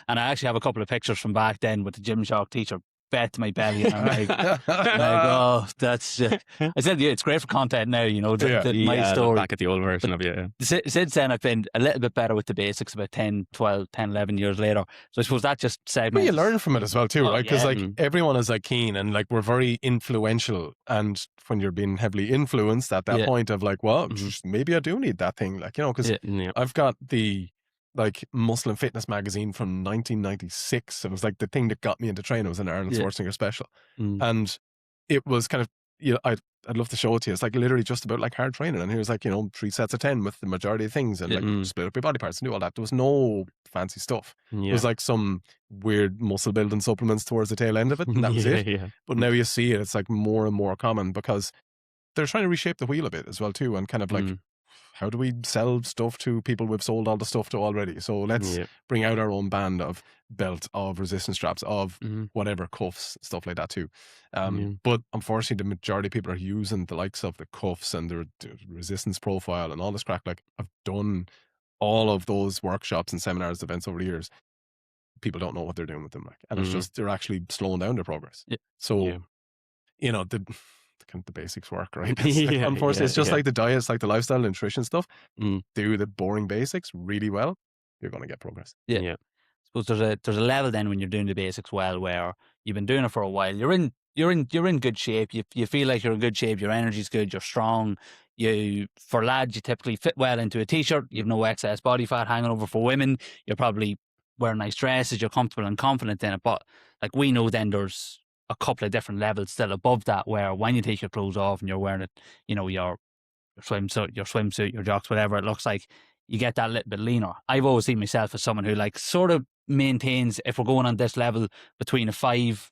and I actually have a couple of pictures from back then with the Gymshark t-shirt bet to my belly, and I'm like, oh, that's I said, it's great for content now, my story. Back at the old version of you. Since then, I've been a little bit better with the basics about 10, 11 years later. So I suppose that just segment. But you learn from it as well too, right? Because everyone is like keen, and like we're very influential, and when you're being heavily influenced at that point of like, well, maybe I do need that thing, like, because I've got the like Muscle and Fitness magazine from 1996. It was like the thing that got me into training. It was an Arnold Schwarzenegger special. And it was kind of, I'd love to show it to you. It's like literally just about like hard training. And he was like, 3 sets of 10 with the majority of things, and like split up your body parts and do all that. There was no fancy stuff. It was like some weird muscle building supplements towards the tail end of it. And that was it. But now you see it, it's like more and more common, because they're trying to reshape the wheel a bit as well too. And kind of like, how do we sell stuff to people we've sold all the stuff to already? So let's bring out our own band of belt, of resistance straps, of whatever, cuffs, stuff like that too. But unfortunately, the majority of people are using the likes of the cuffs and the resistance profile and all this crap. Like, I've done all of those workshops and seminars, events over the years. People don't know what they're doing with them. Like, and it's just, they're actually slowing down their progress. So, the basics work, right? Unfortunately, it's just like the diet, it's like the lifestyle, nutrition stuff. Do the boring basics really well, you're going to get progress. I suppose there's a level then when you're doing the basics well, where you've been doing it for a while. You're in good shape. You feel like you're in good shape. Your energy's good. You're strong. For lads, you typically fit well into a t-shirt. You've no excess body fat hanging over. For women, you're probably wearing nice dresses. You're comfortable and confident in it. But like, we know then there's a couple of different levels still above that, where when you take your clothes off and you're wearing it, your swimsuit, your jocks, whatever it looks like, you get that little bit leaner. I've always seen myself as someone who like sort of maintains, if we're going on this level, between a 5,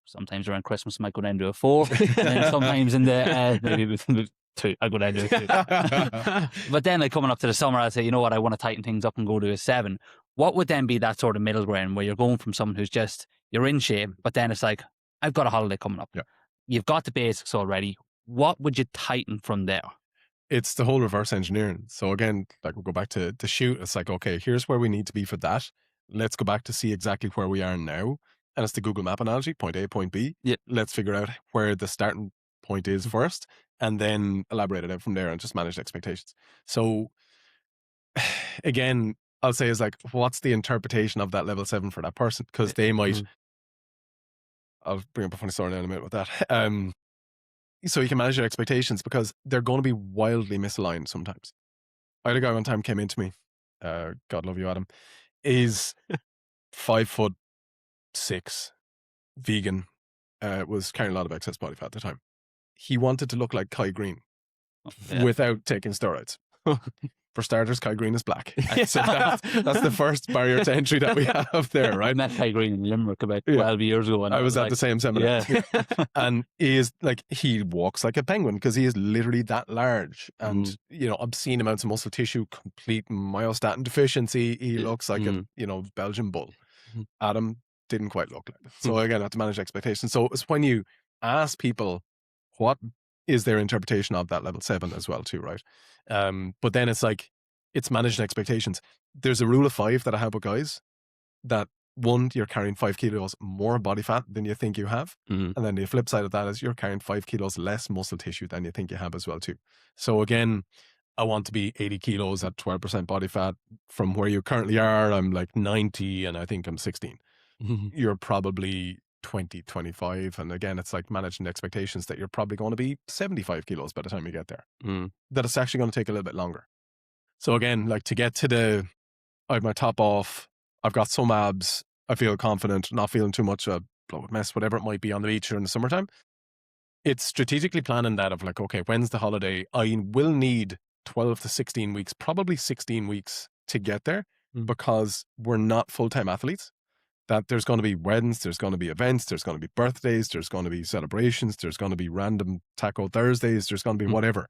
sometimes around Christmas I might go down to a 4, and then sometimes in the maybe 2, I go down to a 2. But then like coming up to the summer, I'd say, you know what, I want to tighten things up and go to a 7. What would then be that sort of middle ground where you're going from someone who's just, you're in shape, but then it's like, I've got a holiday coming up. You've got the basics already. What would you tighten from there? It's the whole reverse engineering. So again, like, we'll go back to the shoot. It's like, okay, here's where we need to be for that. Let's go back to see exactly where we are now. And it's the Google Map analogy, point A, point B. Let's figure out where the starting point is first, and then elaborate it out from there and just manage expectations. So again, I'll say is like, what's the interpretation of that level 7 for that person? Because they might, I'll bring up a funny story in a minute with that. So you can manage your expectations because they're going to be wildly misaligned sometimes. I had a guy one time came into me, God love you, Adam, is 5'6", vegan, was carrying a lot of excess body fat at the time. He wanted to look like Kai Green without taking steroids. For starters, Kai Green is black. So that's the first barrier to entry that we have there, right? I met Kai Green in Limerick about 12 years ago. And I was at the same seminar. Yeah. And he is like, he walks like a penguin because he is literally that large. And, you know, obscene amounts of muscle tissue, complete myostatin deficiency. He looks like a, you know, Belgian bull. Adam didn't quite look like that. So again, I have to manage expectations. So it's when you ask people what is their interpretation of that level 7 as well too, right? But then it's like, it's managing expectations. There's a rule of 5 that I have with guys that 1, you're carrying 5 kilos more body fat than you think you have. And then the flip side of that is you're carrying 5 kilos less muscle tissue than you think you have as well too. So again, I want to be 80 kilos at 12% body fat. From where you currently are, I'm like 90 and I think I'm 16. You're probably 20, 25. And again, it's like managing expectations that you're probably going to be 75 kilos by the time you get there. That it's actually going to take a little bit longer. So again, like to get to I have my top off, I've got some abs, I feel confident, not feeling too much a bloated mess, whatever it might be on the beach or in the summertime. It's strategically planning that of like, okay, when's the holiday? I will need 12 to 16 weeks, probably 16 weeks to get there because we're not full-time athletes. That there's going to be weddings, there's going to be events, there's going to be birthdays, there's going to be celebrations, there's going to be random Taco Thursdays, there's going to be whatever.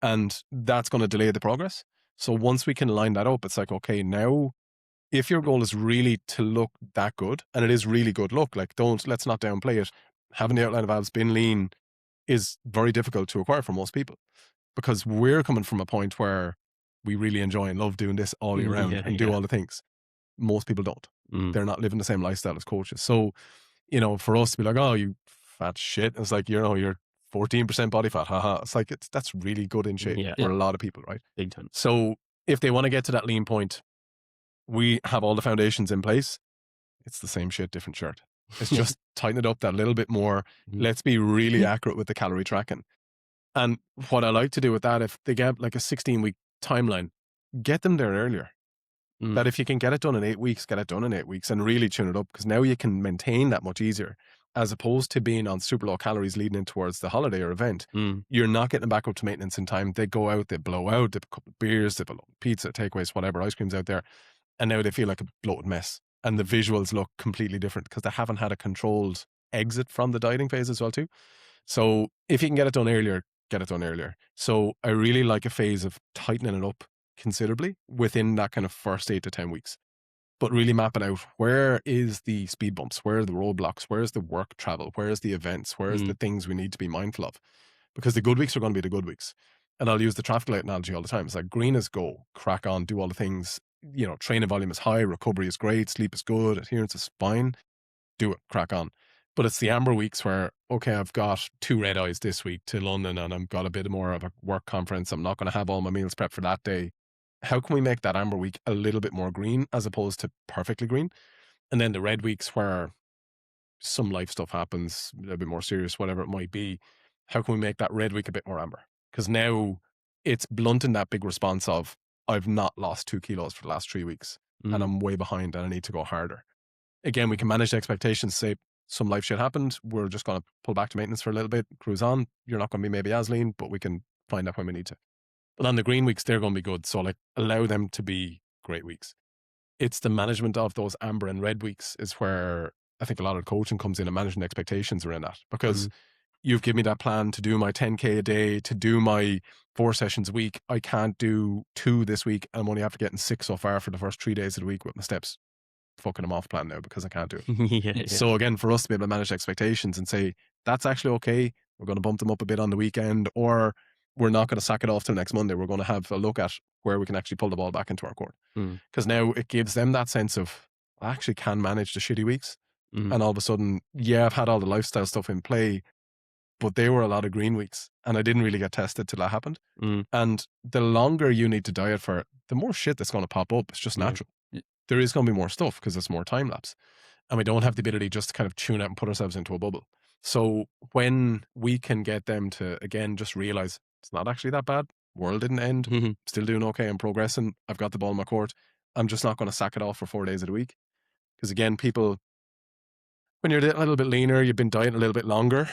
And that's going to delay the progress. So once we can line that up, it's like, okay, now if your goal is really to look that good, and it is really good look, like let's not downplay it. Having the outline of abs, being lean is very difficult to acquire for most people because we're coming from a point where we really enjoy and love doing this all year round and do all the things. Most people don't. They're not living the same lifestyle as coaches. So, you know, for us to be like, oh, you fat shit. It's like, you know, you're 14% body fat. Haha. It's like, that's really good in shape for a lot of people, right? Big time. So if they want to get to that lean point, we have all the foundations in place. It's the same shit, different shirt. It's just tighten it up that little bit more. Let's be really accurate with the calorie tracking. And what I like to do with that, if they get like a 16-week timeline, get them there earlier. That if you can get it done in 8 weeks, get it done in 8 weeks and really tune it up because now you can maintain that much easier as opposed to being on super low calories leading in towards the holiday or event. You're not getting back up to maintenance in time. They go out, they blow out, they have a couple of beers, they have a lot of pizza, takeaways, whatever, ice cream's out there. And now they feel like a bloated mess. And the visuals look completely different because they haven't had a controlled exit from the dieting phase as well too. So if you can get it done earlier, get it done earlier. So I really like a phase of tightening it up considerably within that kind of first 8 to 10 weeks. But really mapping out where is the speed bumps, where are the roadblocks, where's the work travel, where's the events, where's the things we need to be mindful of. Because the good weeks are going to be the good weeks. And I'll use the traffic light analogy all the time. It's like green is go, crack on, do all the things. You know, training volume is high, recovery is great, sleep is good, adherence is fine. Do it, crack on. But it's the amber weeks where, okay, I've got 2 red eyes this week to London and I've got a bit more of a work conference. I'm not going to have all my meals prepped for that day. How can we make that amber week a little bit more green as opposed to perfectly green? And then the red weeks where some life stuff happens, a little bit more serious, whatever it might be. How can we make that red week a bit more amber? Because now it's blunting that big response of, I've not lost 2 kilos for the last 3 weeks and I'm way behind and I need to go harder. Again, we can manage the expectations, say some life shit happened. We're just going to pull back to maintenance for a little bit, cruise on. You're not going to be maybe as lean, but we can find out when we need to. But on the green weeks, they're going to be good. So like allow them to be great weeks. It's the management of those amber and red weeks is where I think a lot of coaching comes in and managing expectations around that. Because you've given me that plan to do my 10K a day, to do my 4 sessions a week. I can't do 2 this week. I'm only after getting 6 so far for the first 3 days of the week with my steps. Fucking them off plan now because I can't do it. So again, for us to be able to manage expectations and say, that's actually okay. We're going to bump them up a bit on the weekend, or we're not going to sack it off till next Monday. We're going to have a look at where we can actually pull the ball back into our court. Because now it gives them that sense of, I actually can manage the shitty weeks. And all of a sudden, yeah, I've had all the lifestyle stuff in play, but they were a lot of green weeks, and I didn't really get tested till that happened. Mm. And the longer you need to diet for it, the more shit that's going to pop up. It's just natural. There is going to be more stuff because it's more time lapse, and we don't have the ability just to kind of tune out and put ourselves into a bubble. So when we can get them to, again, just realize it's not actually that bad. World didn't end. Mm-hmm. Still doing okay. I'm progressing. I've got the ball in my court. I'm just not going to sack it off for 4 days of the week. Because again, people, when you're a little bit leaner, you've been dieting a little bit longer,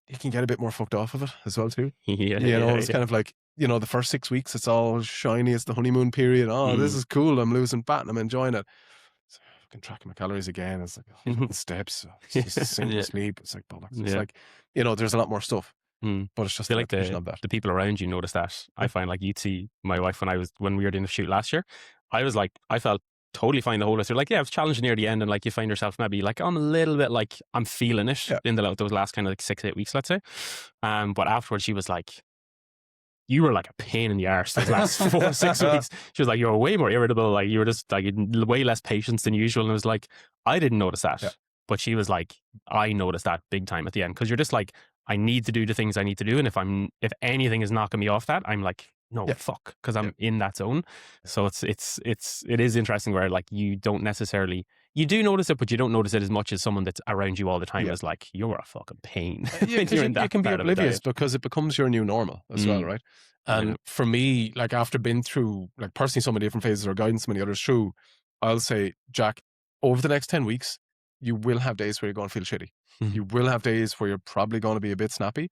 you can get a bit more fucked off of it as well too. It's kind of like, the first 6 weeks, it's all shiny. It's the honeymoon period. Oh, this is cool. I'm losing fat and I'm enjoying it. So I can track my calories again. It's like steps. It's just single sleep. It's like bollocks. It's like, there's a lot more stuff. But it's just I feel like of that. the people around you notice that. I find like you'd see my wife when we were doing the shoot last year, I felt totally fine the whole way through. Like, yeah, it was challenging near the end, and like you find yourself maybe like I'm a little bit like I'm feeling it in those last kind of like 6-8 weeks, let's say. But afterwards she was like, you were like a pain in the arse those last 4-6 weeks. She was like, you were way more irritable. Like you were just like way less patience than usual. And it was like, I didn't notice that. Yeah. But she was like, I noticed that big time at the end. Because you're just like, I need to do the things I need to do. And if anything is knocking me off that, I'm like, no, fuck. Because I'm in that zone. So it is interesting where like you don't necessarily, you do notice it, but you don't notice it as much as someone that's around you all the time is like, you're a fucking pain. You can be oblivious because it becomes your new normal as well, right? And for me, like after been through, like personally, so many different phases or guiding so many others through, I'll say, Jack, over the next 10 weeks, you will have days where you're going to feel shitty. You will have days where you're probably going to be a bit snappy,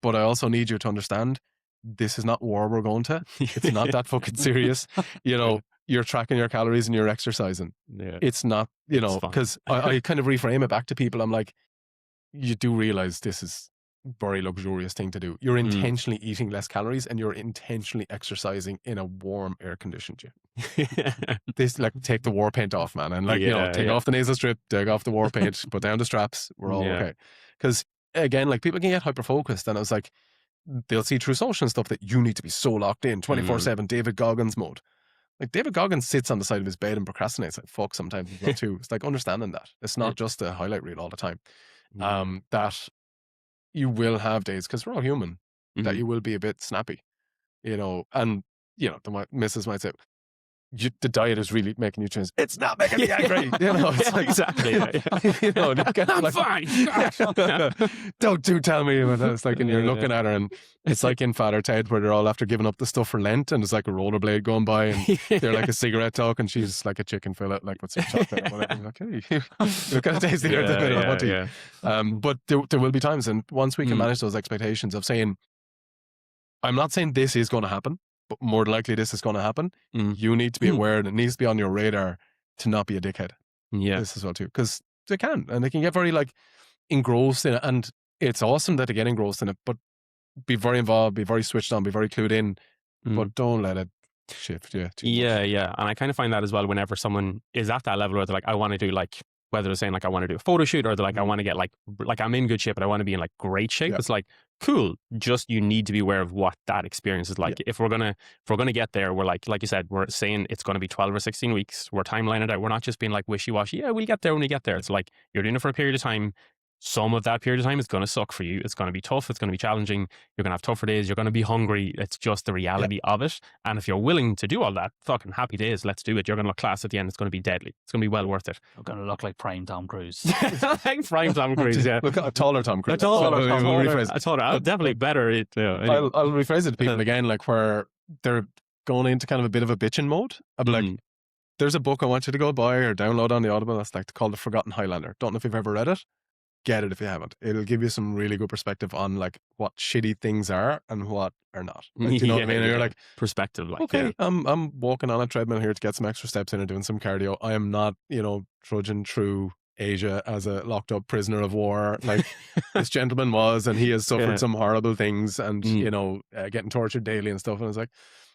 but I also need you to understand this is not war we're going to. It's not that fucking serious. You're tracking your calories and you're exercising. Yeah. It's not, because I kind of reframe it back to people. I'm like, you do realize this is a very luxurious thing to do. You're intentionally eating less calories and you're intentionally exercising in a warm, air-conditioned gym. This, like, take the war paint off, man. And like, take off the nasal strip, take off the war paint, put down the straps. We're all okay. Because again, like people can get hyper-focused, and I was like, they'll see through social and stuff that you need to be so locked in 24/7 David Goggins mode. Like David Goggins sits on the side of his bed and procrastinates like fuck sometimes as well too. It's like understanding that it's not just a highlight reel all the time. That you will have days, because we're all human, that you will be a bit snappy, and the missus might say, the diet is really making you change. It's not making me angry. It's like, exactly. I'm fine. Don't tell me about that. It's like, and you're looking at her, and it's like in Father Ted where they're all after giving up the stuff for Lent, and there's like a rollerblade going by, and they're like a cigarette talk, and she's like a chicken fillet, like with some chocolate or whatever. Like, hey, look at the tasty there. But there will be times, and once we can manage those expectations of saying, I'm not saying this is going to happen, but more than likely this is going to happen. You need to be aware, and it needs to be on your radar to not be a dickhead. Yeah. This as well too, because they can, and they can get very like engrossed in it, and it's awesome that they get engrossed in it, but be very involved, be very switched on, be very clued in, but don't let it shift. Yeah. And I kind of find that as well whenever someone is at that level where they're like, I want to do like, whether they're saying like I want to do a photo shoot, or they're like I want to get like I'm in good shape but I want to be in like great shape. It's like, cool, just you need to be aware of what that experience is like. If we're gonna get there, we're like you said, we're saying it's going to be 12 or 16 weeks. We're timelining it out. We're not just being like wishy-washy. Yeah, we'll get there when we get there. It's like you're doing it for a period of time. Some of that period of time is going to suck for you. It's going to be tough. It's going to be challenging. You're going to have tougher days. You're going to be hungry. It's just the reality of it. And if you're willing to do all that, fucking happy days, let's do it. You're going to look class at the end. It's going to be deadly. It's going to be well worth it. You're going to look like prime Tom Cruise. Like prime Tom Cruise, yeah. Look at a taller Tom Cruise. Definitely better. I'll rephrase it to people again, like where they're going into kind of a bit of a bitching mode. I'll be like, there's a book I want you to go buy or download on the Audible that's like called The Forgotten Highlander. Don't know if you've ever read it. Get it if you haven't. It'll give you some really good perspective on like what shitty things are and what are not. Like, do you know what I mean? And you're like, perspective. Like, okay, I'm walking on a treadmill here to get some extra steps in and doing some cardio. I am not, trudging through Asia as a locked up prisoner of war like this gentleman was, and he has suffered some horrible things and getting tortured daily and stuff. And it's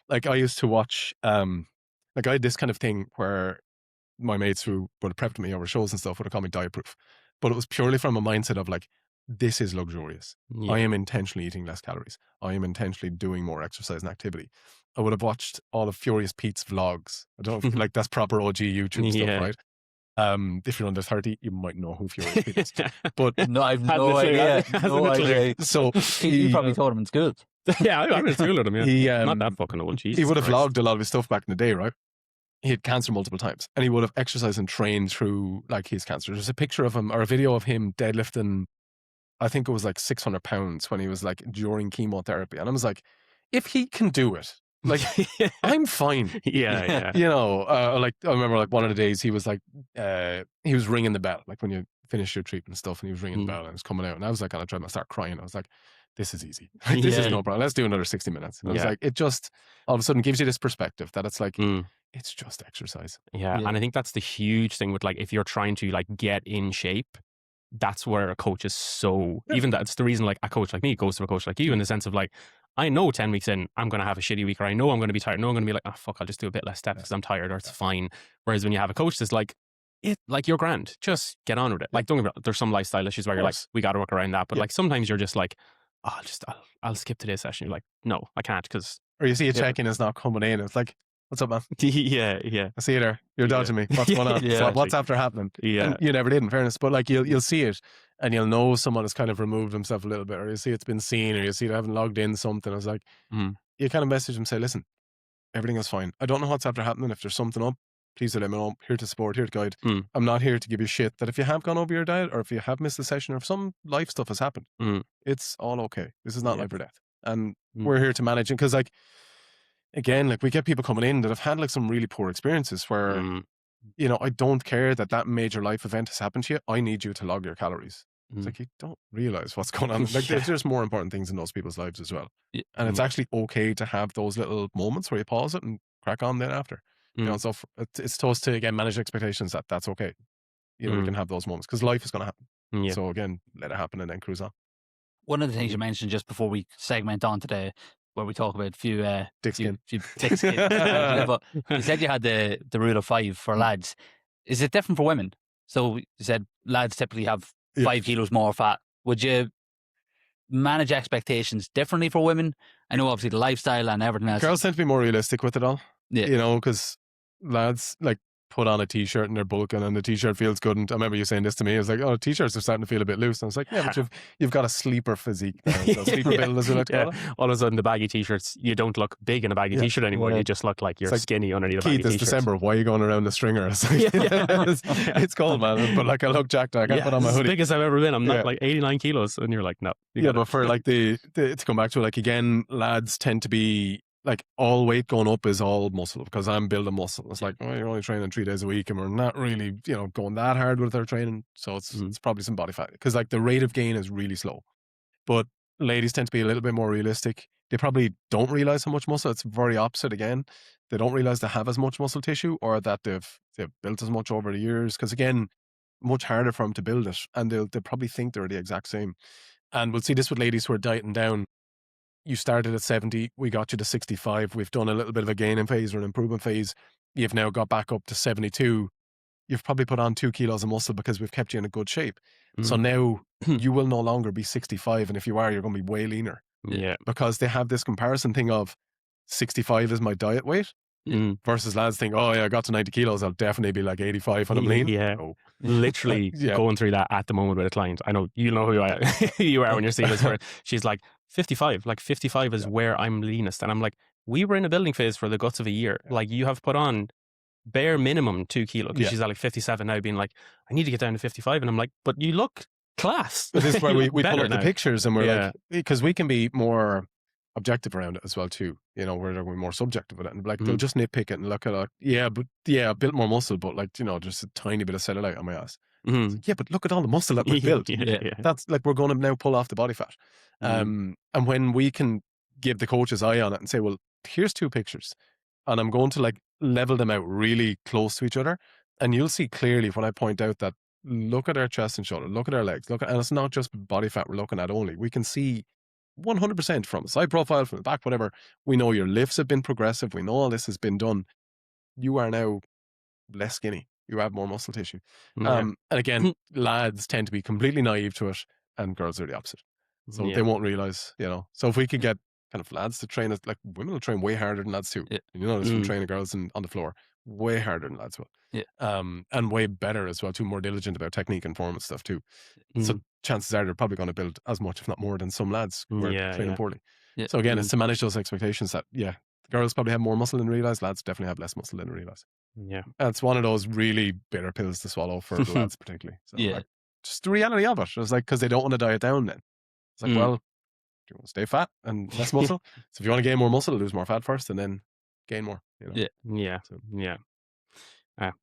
like I used to watch like I had this kind of thing where my mates who would have prepped me over shows and stuff would have called me diet proof. But it was purely from a mindset of like, this is luxurious. Yeah. I am intentionally eating less calories. I am intentionally doing more exercise and activity. I would have watched all of Furious Pete's vlogs. I don't know if, like that's proper OG YouTube stuff, right? If you're under 30, you might know who Fury is. But No, I've Hasn't no a clue, idea. hasn't No a clue. idea. so You probably taught him in school. Yeah, I'm in school with him. Yeah, he, not that fucking old. Jesus he would have Christ. logged a lot of his stuff back in the day, right? He had cancer multiple times, and he would have exercised and trained through like his cancer. There's a picture of him or a video of him deadlifting, I think it was like 600 pounds when he was like during chemotherapy. And I was like, if he can do it, like I'm fine. Yeah. You know, like I remember like one of the days he was like, he was ringing the bell, like when you finish your treatment and stuff, and he was ringing the bell and it was coming out. And I was like, on a treadmill, I start crying. I was like, this is easy. Like, this is no problem. Let's do another 60 minutes. And I was like, it just all of a sudden gives you this perspective that it's like, it's just exercise. Yeah. And I think that's the huge thing with like, if you're trying to like get in shape, that's where a coach is so, even that's the reason like a coach like me goes to a coach like you in the sense of like, I know 10 weeks in, I'm going to have a shitty week, or I know I'm going to be tired. I know I'm going to be like, oh, fuck, I'll just do a bit less steps because I'm tired, or it's fine. Whereas when you have a coach that's like, like you're grand, just get on with it. Like, don't get me wrong, there's some lifestyle issues where you're like, we got to work around that. But like sometimes you're just like, oh, I'll skip today's session. You're like, no, I can't because. Or you see a check-in is not coming in. It's like, what's up, man? Yeah. I see you there. You're dodging me. What's going on? What's after happening? Yeah. And you never did, in fairness. But like you'll see it, and you'll know someone has kind of removed himself a little bit, or you see it's been seen, or you see they haven't logged in something. It's like you kind of message them, say, listen, everything is fine. I don't know what's after happening. If there's something up, please let me know. I'm here to support, here to guide. I'm not here to give you shit that if you have gone over your diet, or if you have missed a session, or if some life stuff has happened, it's all okay. This is not life or death, and we're here to manage it. Because like, again, like we get people coming in that have had like some really poor experiences where, you know, I don't care that major life event has happened to you. I need you to log your calories. It's like, you don't realize what's going on. Like there's more important things in those people's lives as well. And it's actually okay to have those little moments where you pause it and crack on then after. You know, so it's to us to, again, manage expectations that's okay. You know, we can have those moments because life is going to happen. So again, let it happen and then cruise on. One of the things you mentioned just before we segment on today, where we talk about few dick skin. But you said you had the rule of 5 for lads. Is it different for women? So you said lads typically have 5 kilos more fat. Would you manage expectations differently for women? I know obviously the lifestyle and everything else. Girls tend to be more realistic with it all. Yeah. You know, because lads like put on a t-shirt and they're bulking and the t-shirt feels good. And I remember you saying this to me. I was like, oh, t-shirts are starting to feel a bit loose. And I was like, yeah, but you've got a sleeper physique now. So sleeper build, as we like to call it. All of a sudden, the baggy t-shirts, you don't look big in a baggy t-shirt anymore. You just look like you're like, skinny underneath a baggy t-shirt. It's December. Why are you going around the stringer? It's, like, it's cold, man. But like, I look jacked. I can't put on my hoodie. As big as I've ever been. I'm not like 89 kilos. And you're like, no. But for like to come back to it, like again, lads tend to be like all weight going up is all muscle because I'm building muscle. It's like, oh, you're only training 3 days a week and we're not really, you know, going that hard with our training. So it's probably some body fat because like the rate of gain is really slow. But ladies tend to be a little bit more realistic. They probably don't realize how much muscle. It's very opposite again. They don't realize they have as much muscle tissue or that they've built as much over the years. Because again, much harder for them to build it. And they'll probably think they're the exact same. And we'll see this with ladies who are dieting down. You started at 70, we got you to 65. We've done a little bit of a gaining phase or an improvement phase. You've now got back up to 72. You've probably put on 2 kilos of muscle because we've kept you in a good shape. So now you will no longer be 65. And if you are, you're going to be way leaner. Yeah. Because they have this comparison thing of 65 is my diet weight versus lads think, oh yeah, I got to 90 kilos. I'll definitely be like 85 when I'm lean. Yeah. Oh. Literally going through that at the moment with a client. I know you know who you are when you're seeing this. Where she's like 55. Like 55 is where I'm leanest. And I'm like, we were in a building phase for the guts of a year. Like you have put on bare minimum 2 kilos. Because she's at like 57 now, being like, I need to get down to 55. And I'm like, but you look class. But this is where we pull up now. the pictures and we're like, because we can be more objective around it as well too. You know, where we're more subjective with it. And like they'll just nitpick it and look at it. I built more muscle, but like, you know, just a tiny bit of cellulite on my ass. Like, yeah, but look at all the muscle that we've built. That's like, we're going to now pull off the body fat. And when we can give the coach's eye on it and say, well, here's 2 pictures and I'm going to like level them out really close to each other. And you'll see clearly when I point out that look at our chest and shoulder, look at our legs, and it's not just body fat we're looking at only. We can see 100% from side profile, from the back, whatever. We know your lifts have been progressive. We know all this has been done. You are now less skinny. You have more muscle tissue. And again, lads tend to be completely naive to it and girls are the opposite. So they won't realize, you know. So if we could get kind of lads to train, like women will train way harder than lads too. You know, this from training girls on the floor. way harder than lads will. Yeah. And way better as well too, more diligent about technique and form and stuff too. So chances are they're probably going to build as much, if not more, than some lads who are training poorly. Yeah. So again, it's to manage those expectations that, the girls probably have more muscle than realize, lads definitely have less muscle than realize. Yeah. And it's one of those really bitter pills to swallow for the lads particularly. So Yeah. like, just the reality of it. It's like, because they don't want to diet down then. It's like, well, do you want to stay fat and less muscle? So if you want to gain more muscle, lose more fat first and then gain more. You know? Yeah. So. Yeah.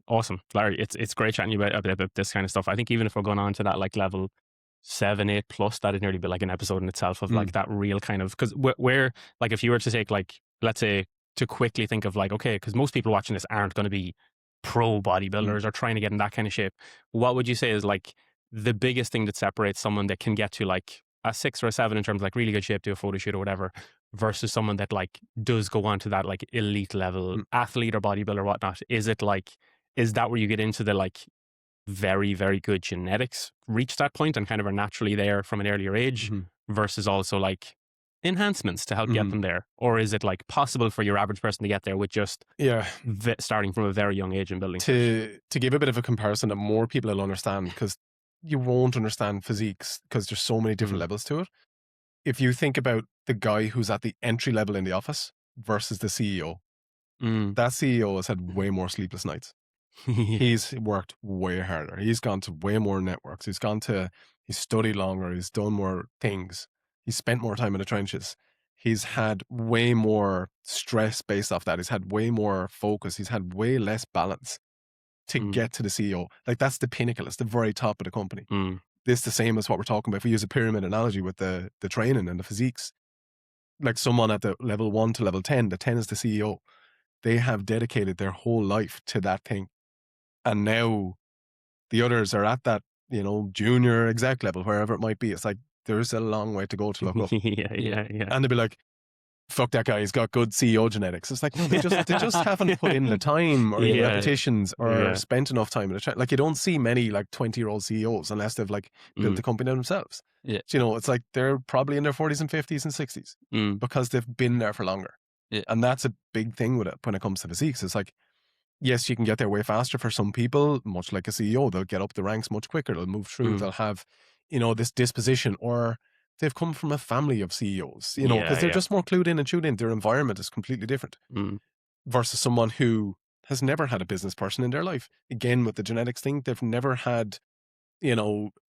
Awesome, Larry. It's great chatting to you about this kind of stuff. I think even if we're going on to that like level 7, 8 plus, that'd nearly be like an episode in itself of like that real kind of, because we're like, if you were to take like, let's say, to quickly think of like, okay, because most people watching this aren't going to be pro bodybuilders or trying to get in that kind of shape. What would you say is like the biggest thing that separates someone that can get to like a 6 or a 7 in terms of like really good shape, do a photo shoot or whatever, versus someone that like does go on to that like elite level athlete or bodybuilder or whatnot? Is it like, is that where you get into the like very, very good genetics reach that point and kind of are naturally there from an earlier age versus also like enhancements to help get them there? Or is it like possible for your average person to get there with just starting from a very young age and building? To give a bit of a comparison that more people will understand, because you won't understand physiques because there's so many different levels to it. If you think about the guy who's at the entry level in the office versus the CEO, that CEO has had way more sleepless nights. He's worked way harder. He's gone to way more networks. He's studied longer. He's done more things. He's spent more time in the trenches. He's had way more stress based off that. He's had way more focus. He's had way less balance to get to the CEO. Like, that's the pinnacle. It's the very top of the company. This is the same as what we're talking about. If we use a pyramid analogy with the training and the physiques, like someone at the level 1 to level 10, the 10 is the CEO. They have dedicated their whole life to that thing. And now the others are at that, junior exec level, wherever it might be. It's like, there's a long way to go to look up. Yeah. And they'll be like, fuck that guy, he's got good CEO genetics. It's like, no, they just haven't put in the time or the repetitions or spent enough time in the like, you don't see many like 20-year-old CEOs unless they've like built the company themselves. Yeah. So, it's like they're probably in their 40s and 50s and 60s because they've been there for longer. Yeah. And that's a big thing with it when it comes to physiques. It's like, yes, you can get there way faster for some people, much like a CEO. They'll get up the ranks much quicker. They'll move through. They'll have, this disposition, or they've come from a family of CEOs, because they're just more clued in and tuned in. Their environment is completely different versus someone who has never had a business person in their life. Again, with the genetics thing, they've never had,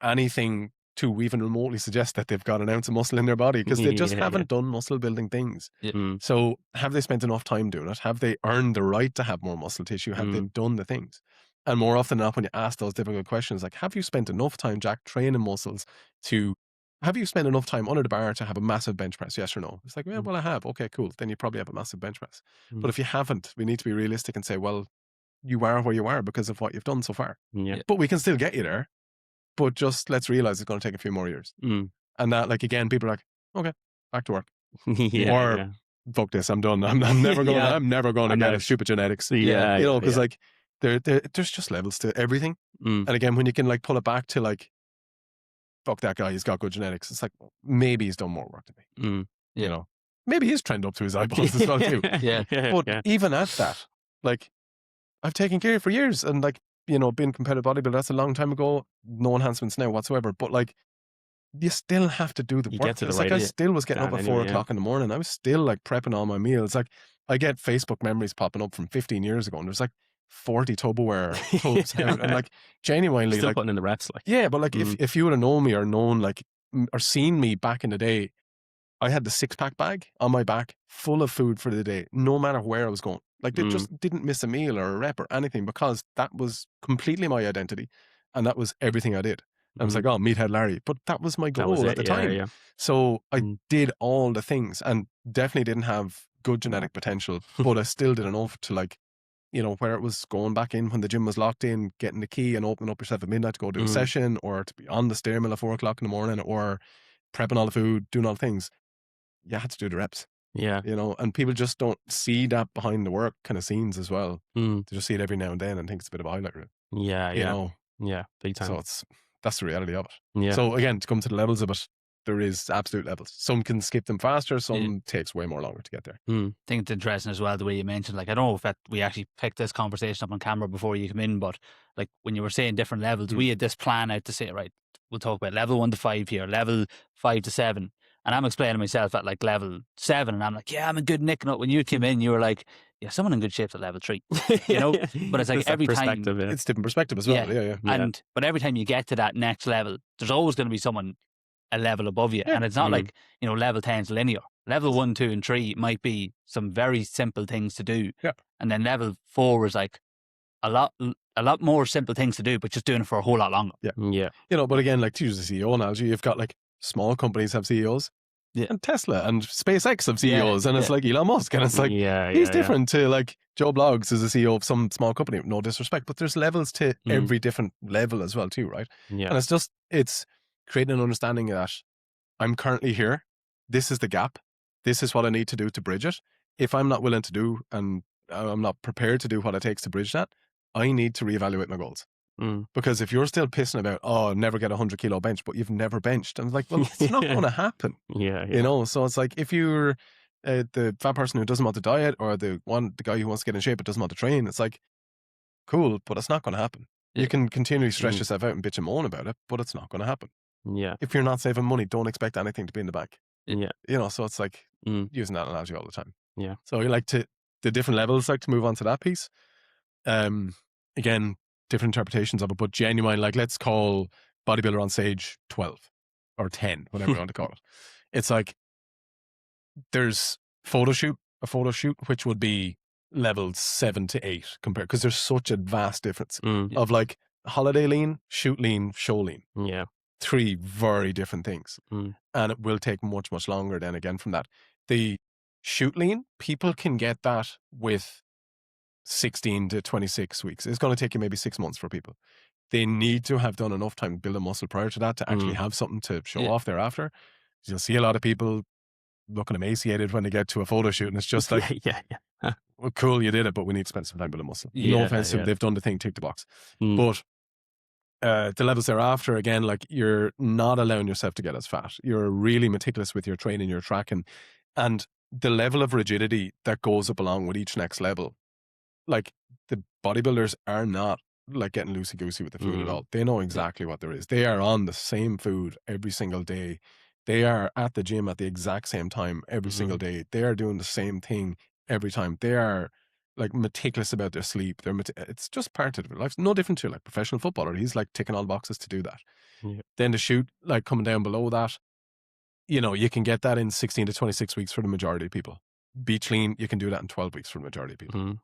anything to even remotely suggest that they've got an ounce of muscle in their body, because they just haven't done muscle building things. So have they spent enough time doing it? Have they earned the right to have more muscle tissue? Have they done the things? And more often than not, when you ask those difficult questions, like, have you spent enough time, Jack, training muscles have you spent enough time under the bar to have a massive bench press? Yes or no? It's like, well, I have. Okay, cool. Then you probably have a massive bench press. But if you haven't, we need to be realistic and say, well, you are where you are because of what you've done so far. But we can still get you there. But just let's realize it's going to take a few more years. And that, like, again, people are like, okay, back to work. Fuck this, I'm done. I'm never going. I'm never going to get stupid genetics. Because like there's just levels to everything. And again, when you can like pull it back to like, fuck that guy, he's got good genetics. It's like, maybe he's done more work than me. Maybe he's trended up to his eyeballs as well too. But even at that, like, I've taken care of it for years, and like, being competitive bodybuilder, that's a long time ago. No enhancements now whatsoever. But like, you still have to do the work. It's like I still was getting up at 4 o'clock in the morning. I was still like prepping all my meals. Like, I get Facebook memories popping up from 15 years ago, and there's like 40 Tupperware tubs out, and like, genuinely, still like putting in the reps, like. But like, if you would have known me or known like or seen me back in the day, I had the 6-pack bag on my back full of food for the day, no matter where I was going. Like, they just didn't miss a meal or a rep or anything, because that was completely my identity, and that was everything I did. I was like, oh, meathead Larry, but that was my goal at the time. So I did all the things, and definitely didn't have good genetic potential, but I still did enough to like, where it was going back in when the gym was locked in, getting the key and opening up yourself at midnight to go do a session, or to be on the stair mill at 4 o'clock in the morning, or prepping all the food, doing all the things. You had to do the reps. And people just don't see that behind the work kind of scenes as well. They just see it every now and then and think it's a bit of a highlight reel. Big time. So that's the reality of it. So again, to come to the levels of it, there is absolute levels. Some can skip them faster, some takes way more longer to get there. I think it's interesting as well the way you mentioned, like, I don't know if that we actually picked this conversation up on camera before you come in, but like when you were saying different levels, we had this plan out to say, right, we'll talk about level 1 to 5 here, level 5 to 7. And I'm explaining myself at like level 7, and I'm like, yeah, I'm in good nick. And when you came in, you were like, yeah, someone in good shape's at level 3, you know? But it's like Just that every time, perspective, It's different perspective as well. Yeah. And but every time you get to that next level, there's always going to be someone a level above you. And it's not like, you know, level 10's linear. Level 1, 2, and 3 might be some very simple things to do. Yeah. And then level 4 is like a lot more simple things to do, but just doing it for a whole lot longer. Yeah. You know, but again, like to use the CEO analogy, you've got like small companies have CEOs. Yeah. And Tesla and SpaceX have CEOs, and it's like Elon Musk, and it's like he's different to like Joe Bloggs is a CEO of some small company, no disrespect, but there's levels to every different level as well too, right? Yeah. And it's creating an understanding that I'm currently here, this is the gap, this is what I need to do to bridge it. If I'm not willing to do and I'm not prepared to do what it takes to bridge that, I need to reevaluate my goals. Because if you're still pissing about, never get a 100 kilo bench, but you've never benched, I'm like, well, it's not going to happen. Yeah. You know, so it's like if you're the fat person who doesn't want to diet, or the guy who wants to get in shape but doesn't want to train, it's like, cool, but it's not going to happen. You can continually stress yourself out and bitch and moan about it, but it's not going to happen. Yeah. If you're not saving money, don't expect anything to be in the bank. Yeah. You know, so it's like using that analogy all the time. Yeah. So you like to the different levels, like to move on to that piece. Again, different interpretations of it, but genuine, like let's call bodybuilder on stage 12 or 10, whatever you want to call it. It's like there's a photo shoot, which would be levels 7 to 8 compared, because there's such a vast difference of like holiday lean, shoot lean, show lean. Yeah. 3 very different things. And it will take much, much longer then again from that. The shoot lean, people can get that with 16 to 26 weeks. It's going to take you maybe 6 months for people. They need to have done enough time to build a muscle prior to that to actually have something to show off thereafter. You'll see a lot of people looking emaciated when they get to a photo shoot, and it's just like, well, cool, you did it, but we need to spend some time building muscle. No offense to them, they've done the thing, tick the box. But the levels thereafter, again, like you're not allowing yourself to get as fat. You're really meticulous with your training, your tracking, and the level of rigidity that goes up along with each next level. Like the bodybuilders are not like getting loosey-goosey with the food at all. They know exactly what there is. They are on the same food every single day. They are at the gym at the exact same time every single day. They are doing the same thing every time. They are like meticulous about their sleep. It's just part of their life. No different to like professional footballer. He's like ticking all the boxes to do that. Then the shoot, like coming down below that, you know, you can get that in 16 to 26 weeks for the majority of people. Beach lean, you can do that in 12 weeks for the majority of people.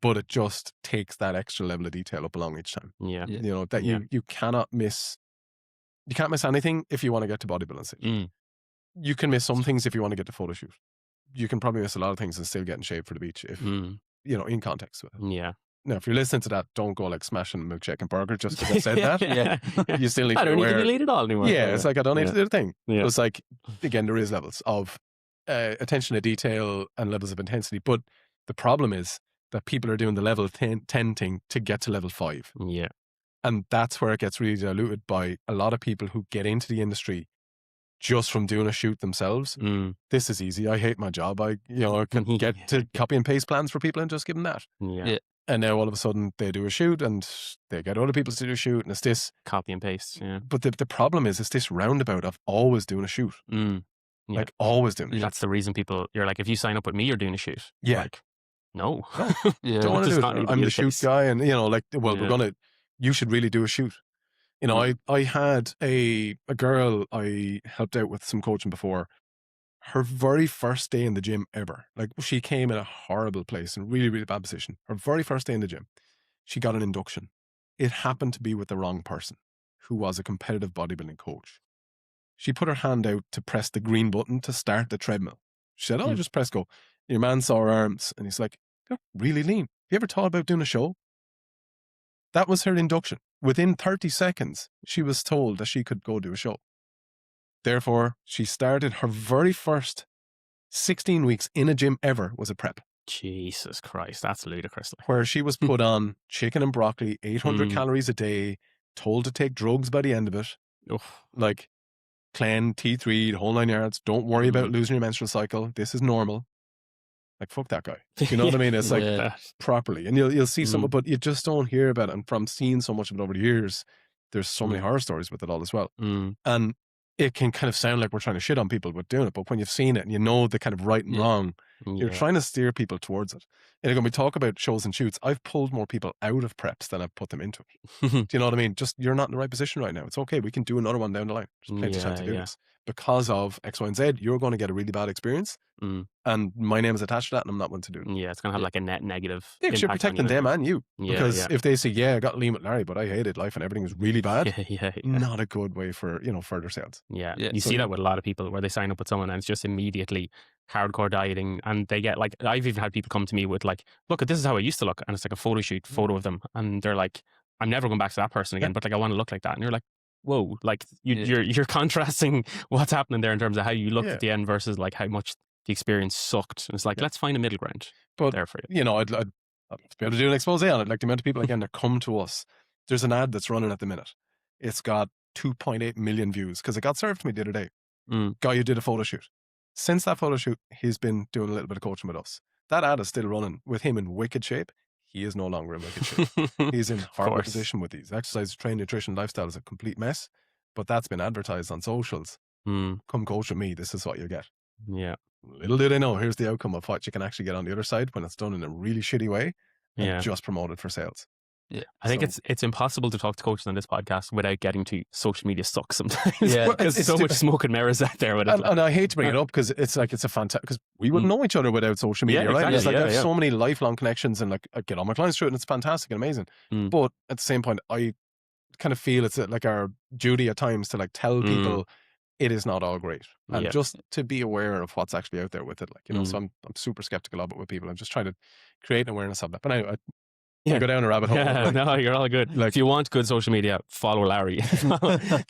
But it just takes that extra level of detail up along each time. Yeah. You know, that you cannot miss. You can't miss anything if you want to get to bodybuilding stage. You can miss some things if you want to get to photo shoot. You can probably miss a lot of things and still get in shape for the beach if, you know, in context with it. Yeah. Now, if you're listening to that, don't go like smashing a milkshake and burger just because I said that. You still need to I don't need to aware. be late at all anymore. Yeah, it's like I don't need to do the thing. Yeah. It's like, again, there is levels of attention to detail and levels of intensity. But the problem is that people are doing the level 10 thing to get to level 5. Yeah. And that's where it gets really diluted by a lot of people who get into the industry just from doing a shoot themselves. This is easy. I hate my job. I can get to copy and paste plans for people and just give them that. Yeah. And now all of a sudden they do a shoot and they get other people to do a shoot, and it's this copy and paste. Yeah. But the problem is it's this roundabout of always doing a shoot. Like always doing a shoot. That's the reason you're like, if you sign up with me, you're doing a shoot. Yeah. Like, no. Don't want to do it. I'm the shoot guy, and like, well, you should really do a shoot. You know, I had a girl I helped out with some coaching before. Her very first day in the gym ever, like she came in a horrible place and really, really bad position. Her very first day in the gym, she got an induction. It happened to be with the wrong person, who was a competitive bodybuilding coach. She put her hand out to press the green button to start the treadmill. She said, just press go. Your man saw her arms and he's like, you're really lean. Have you ever thought about doing a show? That was her induction. Within 30 seconds, she was told that she could go do a show. Therefore, she started her very first 16 weeks in a gym ever was a prep. Jesus Christ, that's ludicrous. Where she was put on chicken and broccoli, 800 calories a day, told to take drugs by the end of it. Oof. Like, clean, T3, the whole 9 yards. Don't worry about losing your menstrual cycle. This is normal. Like, fuck that guy. You know what I mean? It's like properly. And you'll see some, but you just don't hear about it. And from seeing so much of it over the years, there's so many horror stories with it all as well. And it can kind of sound like we're trying to shit on people with doing it. But when you've seen it and you know the kind of right and wrong, you're trying to steer people towards it. And when we talk about shows and shoots, I've pulled more people out of preps than I've put them into it. Do you know what I mean? Just, you're not in the right position right now. It's okay. We can do another one down the line. There's plenty of time to do this. Because of X, Y, and Z, you're going to get a really bad experience. And my name is attached to that, and I'm not one to do it. Yeah, it's going to have like a net negative. Yeah, because you're protecting them and you. Because if they say, I got lean with Larry, but I hated life and everything was really bad, not a good way for, further sales. Yeah. You see that with a lot of people where they sign up with someone and it's just immediately hardcore dieting, and they get like, I've even had people come to me with like, look, this is how I used to look, and it's like a photo shoot photo of them, and they're like, I'm never going back to that person again, but like I want to look like that. And you're like, whoa, like you're contrasting what's happening there in terms of how you looked at the end versus like how much the experience sucked. And it's like, let's find a middle ground there for you. I'd be able to do an expose on it. Like the amount of people, again, that come to us. There's an ad that's running at the minute. It's got 2.8 million views because it got served to me the other day. Guy who did a photo shoot. Since that photo shoot, he's been doing a little bit of coaching with us. That ad is still running with him in wicked shape. He is no longer in wicked shape. He's in horrible position with these. Exercise, training, nutrition, lifestyle is a complete mess. But that's been advertised on socials. Come coach with me. This is what you get. Yeah. Little do they know, here's the outcome of what you can actually get on the other side when it's done in a really shitty way and just promoted for sales. Yeah, I think it's impossible to talk to coaches on this podcast without getting to social media sucks sometimes. Yeah, because so much smoke and mirrors out there. And I hate to bring it up because it's a fantastic, because we wouldn't know each other without social media, right? Exactly. It's like I have so many lifelong connections, and like I get all my clients through it, and it's fantastic and amazing. But at the same point, I kind of feel it's like our duty at times to like tell people it is not all great, and just to be aware of what's actually out there with it. Like, so I'm super skeptical of it with people. I'm just trying to create an awareness of that. But anyway, I go down a rabbit hole. Yeah, no, you're all good. Like, if you want good social media, follow Larry.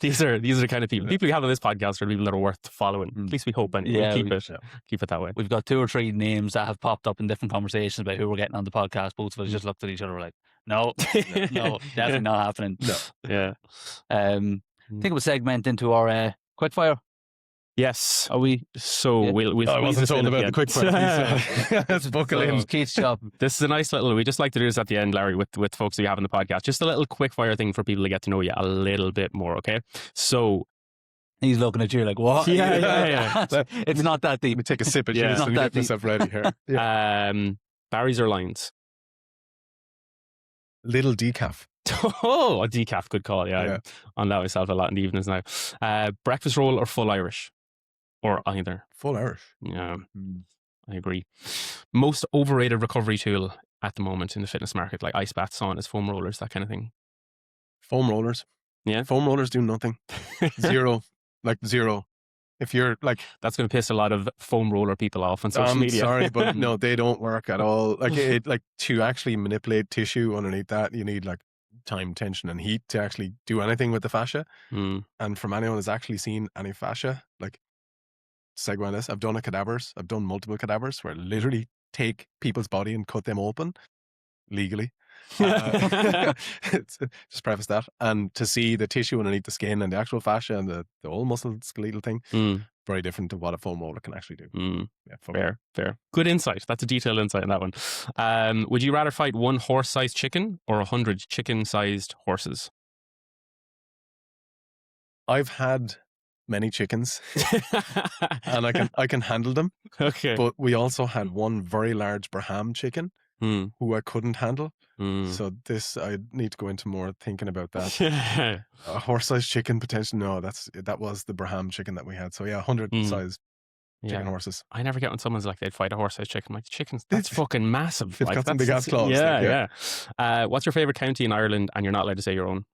These are the kind of people we have on this podcast are people that are worth following. At least we hope, and keep it that way. We've got 2 or 3 names that have popped up in different conversations about who we're getting on the podcast. Both of us just looked at each other like, no, definitely not happening. No. Yeah. I think we'll segment into our quick fire. Yes. Are we? So we'll I wasn't told about the quick fire. Let's buckle in. Keith's job. This is a nice little, we just like to do this at the end, Larry, with folks that you have on the podcast. Just a little quick fire thing for people to get to know you a little bit more, okay? So he's looking at you like, what? Yeah. It's not that deep. Let me take a sip of juice It's not and that get myself ready here. Barry's or Lions? Little decaf. Oh, a decaf, good call. Yeah. I'm on that myself a lot in the evenings now. Breakfast roll or full Irish? Or either? Full Irish. Yeah, I agree. Most overrated recovery tool at the moment in the fitness market, like ice baths, saunas, foam rollers, that kind of thing. Foam rollers. Yeah. Foam rollers do nothing. Zero. Like zero. If you're like, that's going to piss a lot of foam roller people off on social media. Sorry, but no, they don't work at all. Like to actually manipulate tissue underneath that, you need like time, tension, and heat to actually do anything with the fascia. And from anyone who's actually seen any fascia, like, segue on this, I've done cadavers. I've done multiple cadavers where I literally take people's body and cut them open legally. Just preface that. And to see the tissue underneath the skin and the actual fascia and the whole muscle skeletal thing, very different to what a foam roller can actually do. Yeah, fair. Good insight. That's a detailed insight in that one. Would you rather fight 1 horse-sized chicken or 100 chicken-sized horses? I've had many chickens and I can handle them. Okay. But we also had one very large Braham chicken who I couldn't handle. So I need to go into more thinking about that. A horse-sized chicken potential. No, that was the Braham chicken that we had. So 100 sized chicken horses. I never get when someone's like, they'd fight a horse-sized chicken. I'm like, chickens, that's fucking massive. They've got some big ass claws. Yeah. What's your favourite county in Ireland, and you're not allowed to say your own?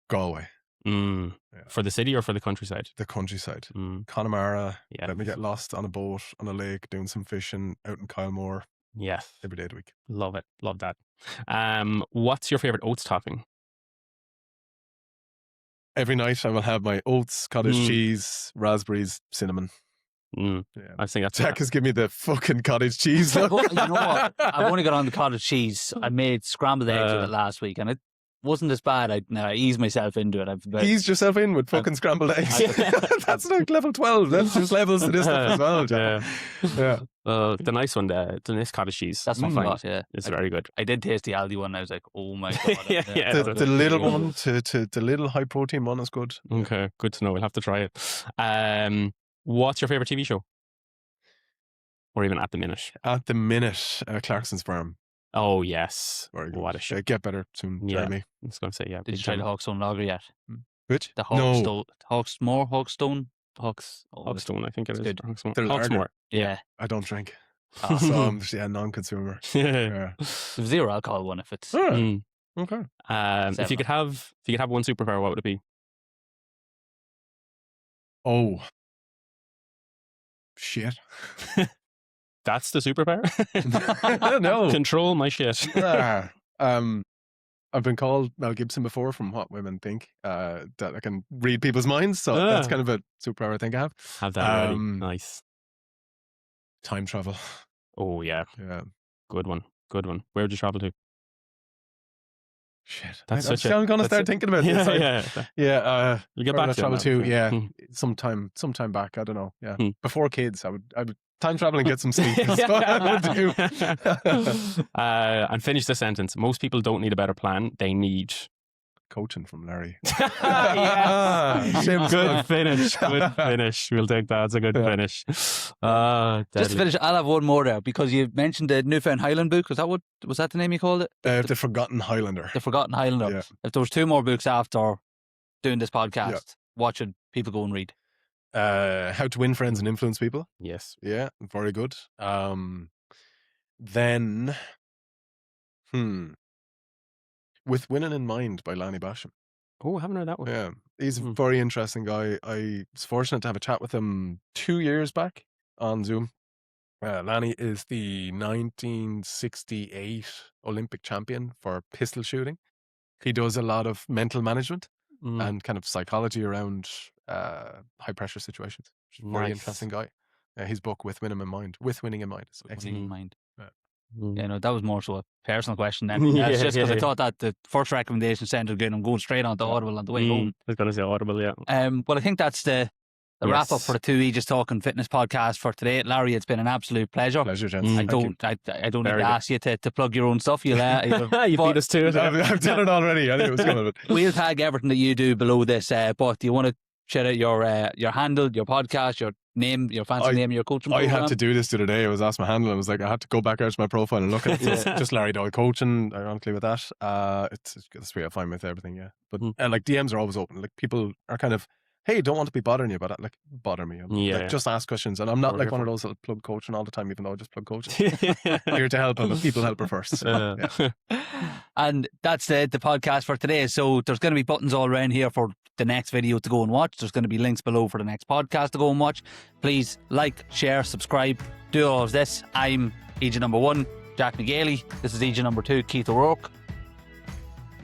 Galway. For the city or for the countryside? The countryside. Connemara. Yeah. Let me get lost on a boat on a lake doing some fishing out in Kylemore. Yes. Every day of the week. Love it. Love that. What's your favourite oats topping? Every night I will have my oats, cottage cheese, raspberries, cinnamon. Yeah. I think that's Jack has given me the fucking cottage cheese. You know what? I've only got on the cottage cheese. I made scrambled eggs with it last week, and wasn't as bad. I eased myself into it. Eased yourself in with fucking scrambled eggs. That's like level 12. That's just levels to this stuff as well, Jack. Yeah. The nice one, the nice cottage cheese. That's one I got, yeah. It's very good. I did taste the Aldi one. I was like, oh my God. The little one to the little high protein one is good. Okay, good to know. We'll have to try it. What's your favorite TV show? Or even at the minute? At the minute, Clarkson's Farm. Oh, yes. Very good. What a show. Get better soon, Jeremy. I was going to say, yeah. Did you try the Hawkstone Lager yet? Which? The Hawkstone. Hawkstone? Hawkstone, I think it is. Good. Hawksmoor. Yeah. I don't drink. Oh. So I'm non-consumer. Yeah. Zero alcohol one if it's... Okay. If you could have one superpower, what would it be? Oh. Shit. That's the superpower? No. Control my shit. I've been called Mel Gibson before from What Women Think, that I can read people's minds. So that's kind of a superpower I think I have. Have that ready. Nice. Time travel. Oh, yeah. Yeah. Good one. Where would you travel to? Shit. I'm going to start thinking about this. Yeah. You'll get back to travel that. to. Yeah. Sometime back. I don't know. Yeah. Before kids, I would time travel and get some sleep. That's what I would do. And finish the sentence. Most people don't need a better plan. They need coaching from Larry. Good finish. We'll take that. It's a good finish. Just to finish, I'll have one more there because you mentioned the Newfound Highland book. Was that the name you called it? The Forgotten Highlander. The Forgotten Highlander. Yeah. If there was 2 more books after doing this podcast, what should people go and read? How to Win Friends and Influence People. Yes. Yeah, very good. Then, With Winning in Mind by Lanny Basham. Oh, I haven't heard that one. Yeah, he's a very interesting guy. I was fortunate to have a chat with him 2 years back on Zoom. Lanny is the 1968 Olympic champion for pistol shooting. He does a lot of mental management and kind of psychology around high pressure situations. Very interesting guy. His book With Winning in Mind. Is excellent. Yeah, no, that was more so a personal question then. It's just because I thought that the first recommendation sounded good. I'm going straight on to Audible on the way home. I was going to say Audible, yeah. Well, I think that's the wrap up for the 2 Eejits Talking Fitness podcast for today. Larry, it's been an absolute pleasure. Pleasure, gents. I don't need to ask you to plug your own stuff. You beat us to it. I've done it already. I knew it was coming. We'll tag everything that you do below this. But do you want to shout out your handle, your podcast, your name, your fancy name, your coaching program? I had to do this the other day. I was asked my handle. I was like, I had to go back out to my profile and look at it. So just Larry Doyle Coaching, ironically with that. It's way fine with everything, yeah. But and like DMs are always open. Like people are kind of, hey, don't want to be bothering you about it. Like, bother me. Just ask questions. And I'm not like one of those that plug coaching all the time, even though I just plug coaching. Here to help them, but people helper first. And that's the podcast for today. So there's going to be buttons all around here for the next video to go and watch. There's going to be links below for the next podcast to go and watch. Please like, share, subscribe, do all of this. I'm Eejit number 1, Jack McGailey. This is Eejit number 2, Keith O'Rourke.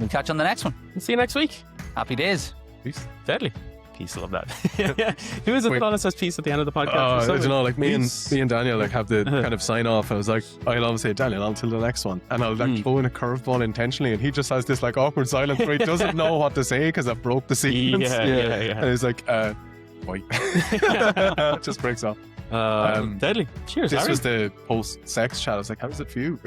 We'll catch you on the next one. See you next week. Happy days. Peace. Deadly. Peace, I love that. Who is it that always says peace at the end of the podcast? You know, like me and Daniel like have the kind of sign off. I was like, I'll always say, Daniel, until the next one. And I'll like throw in a curveball intentionally, and he just has this like awkward silence where he doesn't know what to say because I broke the sequence. Yeah. And he's like, wait. Just breaks off. Deadly. Cheers, This Harry. was the post-sex chat. I was like, how is it for you?